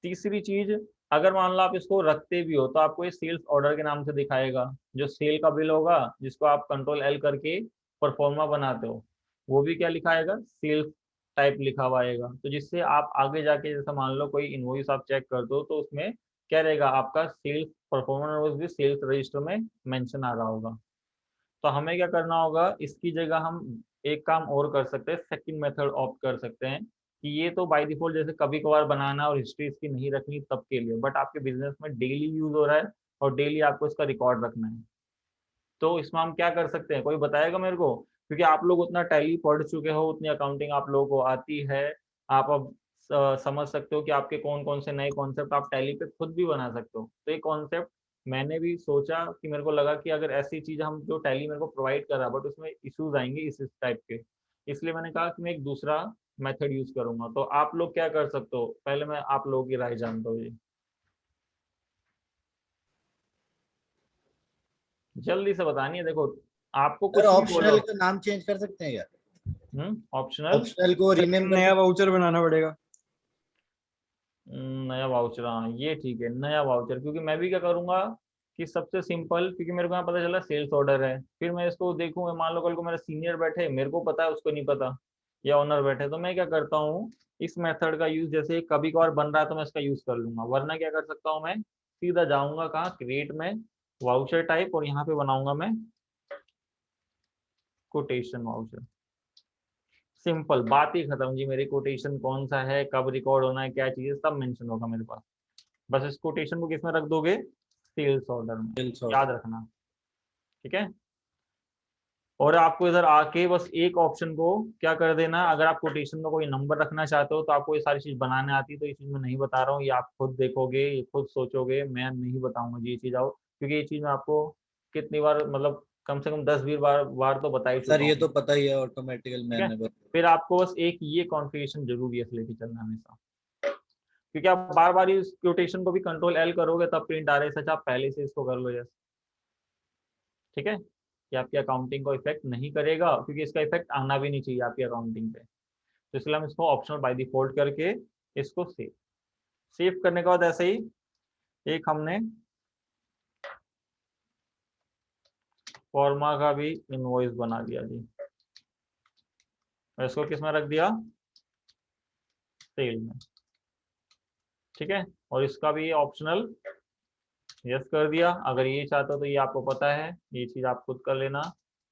तीसरी चीज, अगर मान लो आप इसको रखते भी हो तो आपको ये सेल्स ऑर्डर के नाम से दिखाएगा, जो सेल का बिल होगा जिसको आप कंट्रोल एल करके परफॉर्मा बनाते हो, वो भी क्या लिखाएगा, सेल्स टाइप लिखा हुआ आएगा। तो जिससे आप आगे जाके जैसा मान लो कोई इनवॉइस आप चेक कर दो तो उसमें क्या रहेगा, आपका सेल्स परफॉर्मेंस भी सेल्स रजिस्टर में मेंशन आ रहा होगा। तो हमें क्या करना होगा, इसकी जगह हम एक काम और कर सकते हैं, सेकंड मेथड ऑप्ट कर सकते हैं कि ये तो बाय डिफॉल्ट जैसे कभी कभार बनाना और हिस्ट्री इसकी नहीं रखनी तब के लिए, बट आपके बिजनेस में डेली यूज हो रहा है और डेली आपको इसका रिकॉर्ड रखना है। तो इसमें हम क्या कर सकते हैं, कोई बताएगा मेरे को? क्योंकि आप लोग उतना टैली पढ़ चुके हो, उतनी अकाउंटिंग आप लोगों को आती है, आप अब समझ सकते हो कि आपके कौन कौन से नए कॉन्सेप्ट आप टैली पे खुद भी बना सकते हो। तो ये कॉन्सेप्ट मैंने भी सोचा कि मेरे को लगा कि अगर ऐसी चीज हम जो टैली मेरे को प्रोवाइड कर रहा बट उसमें इश्यूज आएंगे इस टाइप के, इसलिए मैंने कहा कि मैं एक दूसरा मेथड यूज करूंगा। तो आप लोग क्या कर सकते हो, पहले मैं आप लोगों की राय जानता हूँ जी, जल्दी से बतानी है। देखो आपको सर कुछ भी बोलो। ऑप्शनल का नाम चेंज कर सकते हैं क्या? ऑप्शनल ऑप्शनल को रीनेम कर नया वाउचर बनाना पड़ेगा। नया वाउचर, हाँ ये ठीक है, नया वाउचर। क्योंकि मैं भी क्या करूंगा कि सबसे सिंपल, क्योंकि मेरे को यहाँ पता चला सेल्स ऑर्डर है, फिर मैं इसको देखूंगा, मान लो कल को मेरा सीनियर बैठे, मेरे को पता है उसको नहीं पता, या ओनर बैठे, तो मैं क्या करता हूँ इस मेथड का यूज, जैसे कभी कभार बन रहा है तो मैं इसका यूज कर लूंगा, वरना क्या कर सकता हूँ मैं सीधा जाऊंगा कहाँ, क्रिएट में वाउचर टाइप, और यहाँ पे बनाऊंगा मैं कोटेशन वाउचर। सिंपल, बात ही खत्म जी, मेरी कोटेशन कौन सा है, कब रिकॉर्ड होना है, क्या चीज सब मेंशन होगा मेरे पास। बस इस कोटेशन को किसमें रख दोगे, सेल्स ऑर्डर में, याद रखना। ठीक है, और आपको इधर आके बस एक ऑप्शन को क्या कर देना, अगर आप कोटेशन में कोई नंबर रखना चाहते हो तो आपको ये सारी चीज बनाने आती है, तो ये चीज मैं नहीं बता रहा हूँ, ये आप खुद देखोगे, ये खुद सोचोगे, मैं नहीं बताऊंगा जी ये चीज आओ, क्योंकि ये चीज मैं आपको कितनी बार, मतलब कम से कम 10-20 बार तो बता ही सर, चुका ये हूँ। तो पता ही है, ऑटोमेटिकल ठीक है, मैंने फिर आपको बस एक ये कॉन्फ़िगरेशन जरूरी है लेके चलना हमेशा, क्योंकि आप बार बार इस कोटेशन को भी कंट्रोल एल करोगे तब प्रिंट आ रहे, सच आप पहले से इसको कर लो जैसे। ठीक है, कि आपकी अकाउंटिंग को इफेक्ट नहीं करेगा, क्योंकि इसका इफेक्ट आना भी नहीं चाहिए आपकी अकाउंटिंग पे, तो इसलिए हम इसको ऑप्शनल बाय डिफॉल्ट करके इसको सेव करने के बाद ऐसे ही एक हमने फॉर्मा का भी इनवॉइस बना दिया जी, इसको किस में रख दिया, सेल में। ठीक है, और इसका भी ऑप्शनल यस कर दिया, अगर ये चाहते हो तो ये आपको पता है, ये चीज आप खुद कर लेना,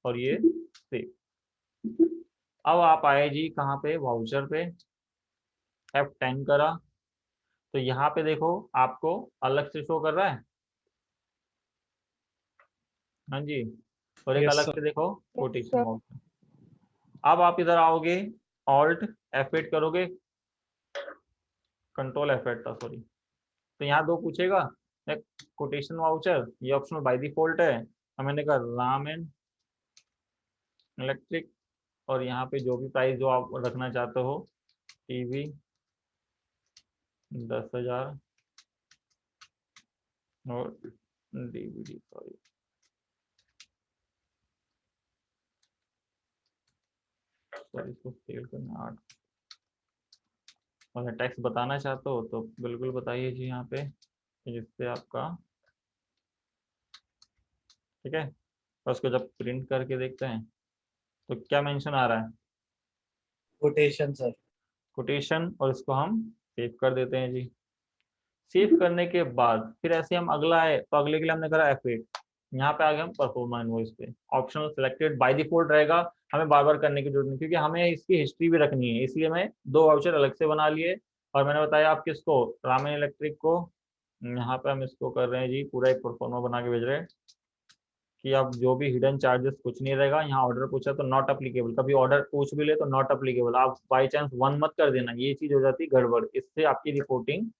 और ये सेव। अब आप आए जी कहाँ पे, वाउचर पे, F10 करा, तो यहाँ पे देखो आपको अलग से शो कर रहा है, हाँ जी, और एक Yes, अलग sir. से देखो कोटेशन sir. वाउचर। अब आप इधर आओगे, ऑल्ट F8 करोगे, कंट्रोल F8 था सॉरी, तो यहाँ दो पूछेगा, कोटेशन वाउचर, ये ऑप्शनल बाय डिफॉल्ट है, और मैंने कहा राम एंड इलेक्ट्रिक, और यहाँ पे जो भी प्राइस जो आप रखना चाहते हो, टीवी 10,000 और डीवीडी, सॉरी इसको सेल करना 8। और टैक्स बताना चाहते हो तो बिल्कुल बताइए जी यहाँ पे, जिससे आपका ठीक है। और उसको जब प्रिंट करके देखते हैं तो क्या मेंशन आ रहा है, कोटेशन सर। कोटेशन, और इसको हम सेव कर देते हैं जी। सेव करने के बाद फिर ऐसे हम अगला है तो अगले के लिए हमने करा F8, यहाँ पे आ गए हम परफॉर्मा इनवॉइस पे, ऑप्शनल सिलेक्टेड बाय डिफॉल्ट रहेगा, हमें बार बार करने की जरूरत नहीं, क्योंकि हमें इसकी हिस्ट्री भी रखनी है, इसलिए मैं 2 वाउचर अलग से बना लिए। और मैंने बताया आप किसको, रामेन इलेक्ट्रिक को, यहाँ पे हम इसको कर रहे हैं जी पूरा एक परफॉर्मा बना के भेज रहे हैं कि अब जो भी हिडन चार्जेस कुछ नहीं रहेगा। यहाँ ऑर्डर पूछा तो नॉट अप्लीकेबल, कभी ऑर्डर पूछ भी ले तो नॉट अप्लीकेबल, आप बाई चांस 1 मत कर देना, ये चीज हो जाती है गड़बड़, इससे आपकी रिपोर्टिंग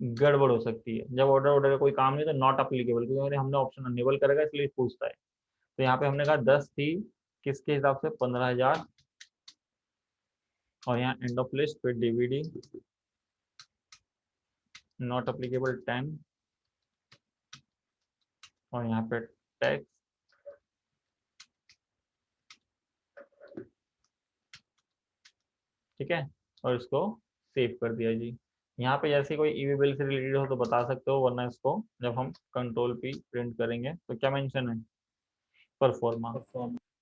गड़बड़ हो सकती है। जब ऑर्डर का कोई काम नहीं तो नॉट अप्लीकेबल, क्योंकि हमने ऑप्शन अनेबल करेगा इसलिए पूछता है। तो यहाँ पे हमने कहा 10 थी, किसके हिसाब से 15,000, और यहाँ एंड ऑफ लिस्ट फिर डीवीडी नॉट अप्लीकेबल 10, और यहाँ पे टैक्स, ठीक है, और इसको सेव कर दिया जी। यहाँ पे जैसे कोई ईवी बिल से रिलेटेड हो तो बता सकते हो, वरना इसको जब हम कंट्रोल पी प्रिंट करेंगे तो क्या मेंशन है, परफॉर्मा,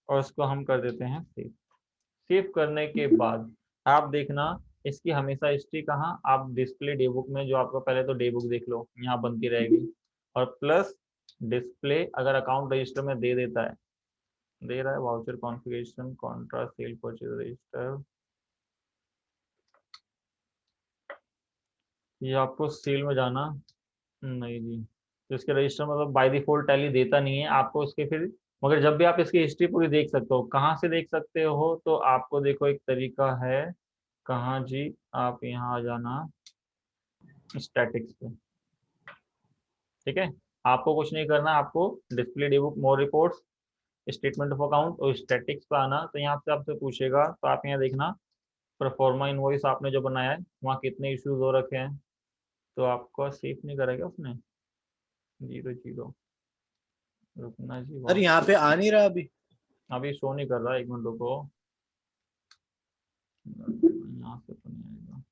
और इसको हम कर देते हैं सेव। सेव करने के बाद आप देखना इसकी हमेशा हिस्ट्री कहाँ, आप डिस्प्ले डे बुक में, जो आपका पहले तो डे बुक देख लो, यहाँ बनती रहेगी, और प्लस डिस्प्ले अगर अकाउंट रजिस्टर में दे देता है, दे रहा है voucher configuration Contra cell purchase register, ये आपको सेल में जाना नहीं जी, तो इसके रजिस्टर मतलब बाय डिफॉल्ट टैली देता नहीं है आपको इसके फिर, मगर जब भी आप इसकी हिस्ट्री पूरी देख सकते हो, कहाँ से देख सकते हो, तो आपको देखो एक तरीका है, कहाँ जी, आप यहाँ आ जाना स्टैटिक्स पे, ठीक है। आपको कुछ नहीं करना, आपको डिस्प्ले डीबुक more reports statement of account और स्टैटिक्स पे आना, तो यहाँ से आपसे पूछेगा, तो आप यहाँ देखना परफॉर्मा इनवॉइस आपने जो बनाया है वहाँ कितने इश्यूज हो रखे हैं, तो आपको सेव नहीं करेगा उसने, 0 रुकना जी, सर यहाँ पे आ नहीं रहा अभी शो नहीं कर रहा, 1 मिनट रुको, यहाँ से तो नहीं आएगा,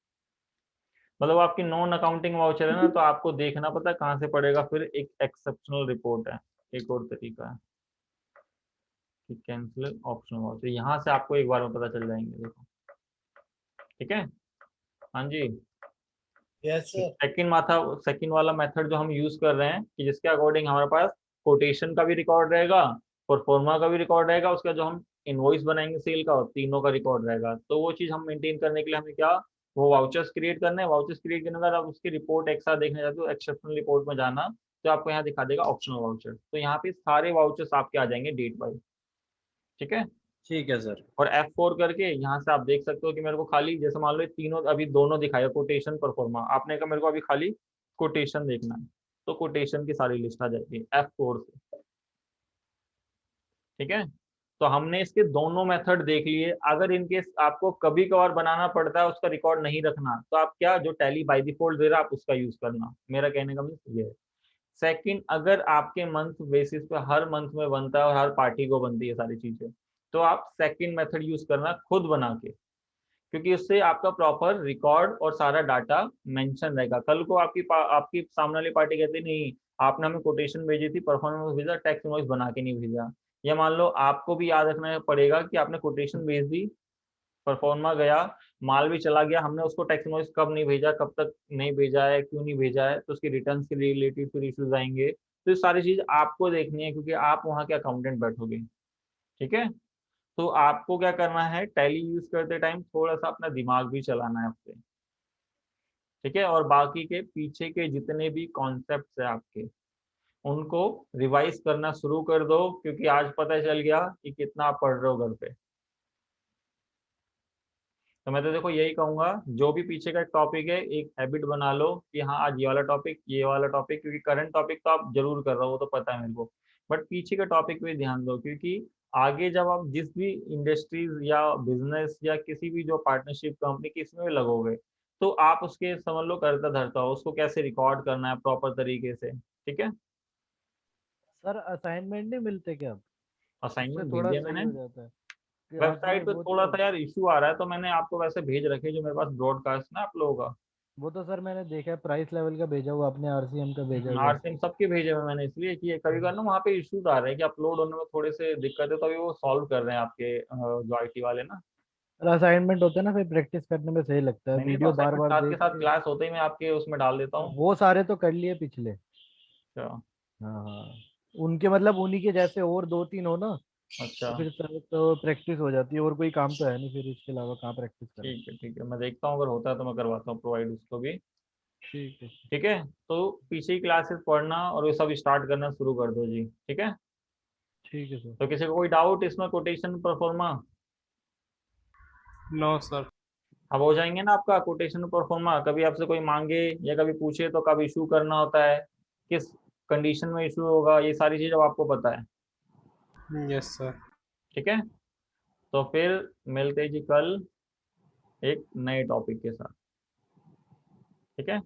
मतलब आपकी नॉन अकाउंटिंग वाउचर है ना, तो आपको देखना पता है कहाँ से पड़ेगा, फिर एक एक्सेप्शनल रिपोर्ट है, एक और तरीका है कि कैंसिल ऑप्शनल वाउचर, यहाँ से आपको एक बार में पता चल जाएंगे, देखो, ठीक है। हाँ जी, यस सर। सेकंड वाला मेथड जो हम यूज कर रहे हैं कि जिसके अकॉर्डिंग हमारे पास कोटेशन का भी रिकॉर्ड रहेगा, परफॉर्मा का भी रिकॉर्ड रहेगा, उसका जो हम इनवॉइस बनाएंगे सेल का, तीनों का रिकॉर्ड रहेगा, तो वो चीज हम मेंटेन करने के लिए हमें क्या, वो वाउचर्स क्रिएट करने हैं, वाउचर्स क्रिएट करने के बाद आप उसकी रिपोर्ट एक साथ देखना चाहते हो, एक्सेप्शनल रिपोर्ट में जाना, तो आपको यहाँ दिखा देगा ऑप्शनल वाउचर, तो यहाँ पे सारे वाउचर्स आपके आ जाएंगे डेट वाइज, ठीक है। ठीक है सर। और F4 करके यहाँ से आप देख सकते हो कि मेरे को खाली, जैसे मान लो तीनों अभी दोनों दिखाया, कोटेशन परफॉर्मा, आपने कहा मेरे को अभी खाली कोटेशन देखना है, तो कोटेशन की सारी लिस्ट आ जाएगी F4 से, ठीक है। तो हमने इसके दोनों मेथड देख लिए, अगर इनकेस आपको कभी कभार बनाना पड़ता है, उसका रिकॉर्ड नहीं रखना, तो आप क्या, जो टैली बाय डिफॉल्ट दे रहा है आप उसका यूज करना, मेरा कहने का मतलब ये है। सेकंड, अगर आपके मंथ बेसिस पे हर मंथ में बनता है और हर पार्टी को बनती है सारी चीजें, तो आप सेकंड मेथड यूज करना खुद बना के, क्योंकि उससे आपका प्रॉपर रिकॉर्ड और सारा डाटा मेंशन रहेगा। कल को आपकी सामने वाली पार्टी कहती नहीं, आपने हमें कोटेशन भेजी थी, परफॉर्मेंस भेजा, टैक्स इनवॉइस बना के नहीं भेजा, या मान लो आपको भी याद रखना पड़ेगा कि आपने कोटेशन भेज दी, परफॉर्मा गया, माल भी चला गया, हमने उसको टैक्स इनवॉइस कब नहीं भेजा, कब तक नहीं भेजा है, क्यों नहीं भेजा है, तो उसकी रिटर्न के रिलेटेड फिर इश्यूज आएंगे, तो ये सारी चीज आपको देखनी है, क्योंकि आप वहाँ के अकाउंटेंट बैठोगे, ठीक है। तो आपको क्या करना है, टैली यूज करते टाइम थोड़ा सा अपना दिमाग भी चलाना है आपसे, ठीक है, और बाकी के पीछे के जितने भी कॉन्सेप्ट्स है आपके, उनको रिवाइज करना शुरू कर दो, क्योंकि आज पता चल गया कि कितना आप पढ़ रहे हो घर पे। तो मैं तो देखो यही कहूंगा, जो भी पीछे का टॉपिक है एक हैबिट बना लो कि हाँ आज ये वाला टॉपिक, ये वाला टॉपिक, क्योंकि करंट टॉपिक तो आप जरूर कर रहे हो, वो तो पता है मेरे को, बट पीछे के टॉपिक पे ध्यान दो, क्योंकि आगे जब आप जिस भी इंडस्ट्रीज या बिजनेस या किसी भी जो पार्टनरशिप कंपनी किसी में भी लगोगे, तो आप उसके समझ लो करता धरता हो, उसको कैसे रिकॉर्ड करना है प्रॉपर तरीके से, ठीक है। सर असाइनमेंट नहीं मिलते क्या? उससे असाइनमेंट भेज थोड़ा दिया सही मैंने। हो जाता है कि आपने वेबसाइट पे वो थोड़ा तो सा यार इशू आ रहा है, तो मैंने आपको वैसे भेज रखे जो मेरे पास ब्रॉडकास्ट ना आप लोगों का। वो तो सर मैंने देखा है, प्राइस लेवल का भेजा हुआ आपने, आरसीएम का भेजा हुआ है। आरसीएम सबके भेजे हुए मैंने, इसलिए कि कभी कभी ना वहाँ पे इश्यूज आ रहे हैं कि अपलोड होने में थोड़े से दिक्कत है, तो अभी वो सॉल्व कर रहे हैं आपके जो आईटी वाले ना। और असाइनमेंट होता है ना, फिर प्रैक्टिस करने में सही लगता है, नहीं नहीं, तो वीडियो बार असाइनमेंट बार साथ के देख साथ के। क्लास होते ही मैं आपके उसमें डाल देता हूँ। वो सारे तो कर लिए पिछले। अच्छा। हाँ हाँ, उनके मतलब उन्हीं के जैसे और दो तीन हो ना, अच्छा तो फिर सर तो प्रैक्टिस हो जाती है, और कोई काम तो है नहीं फिर इसके अलावा, कहाँ प्रैक्टिस करें। ठीक है, मैं देखता हूँ, अगर होता है तो मैं करवाता हूँ प्रोवाइड उसको भी। ठीक है। ठीक है, तो पीछे ही क्लासेस पढ़ना और ये सब स्टार्ट करना शुरू कर दो जी, ठीक है। ठीक है सर। तो किसी को कोई डाउट इसमें कोटेशन परफॉर्मा? No sir. अब हो जाएंगे ना आपका कोटेशन परफॉर्मा, कभी आपसे कोई मांगे या कभी पूछे तो कब इशू करना होता है, किस कंडीशन में इशू होगा, ये सारी चीज़ अब आपको पता है। Yes sir. ठीक है, तो फिर मिलते हैं जी कल एक नए टॉपिक के साथ, ठीक है।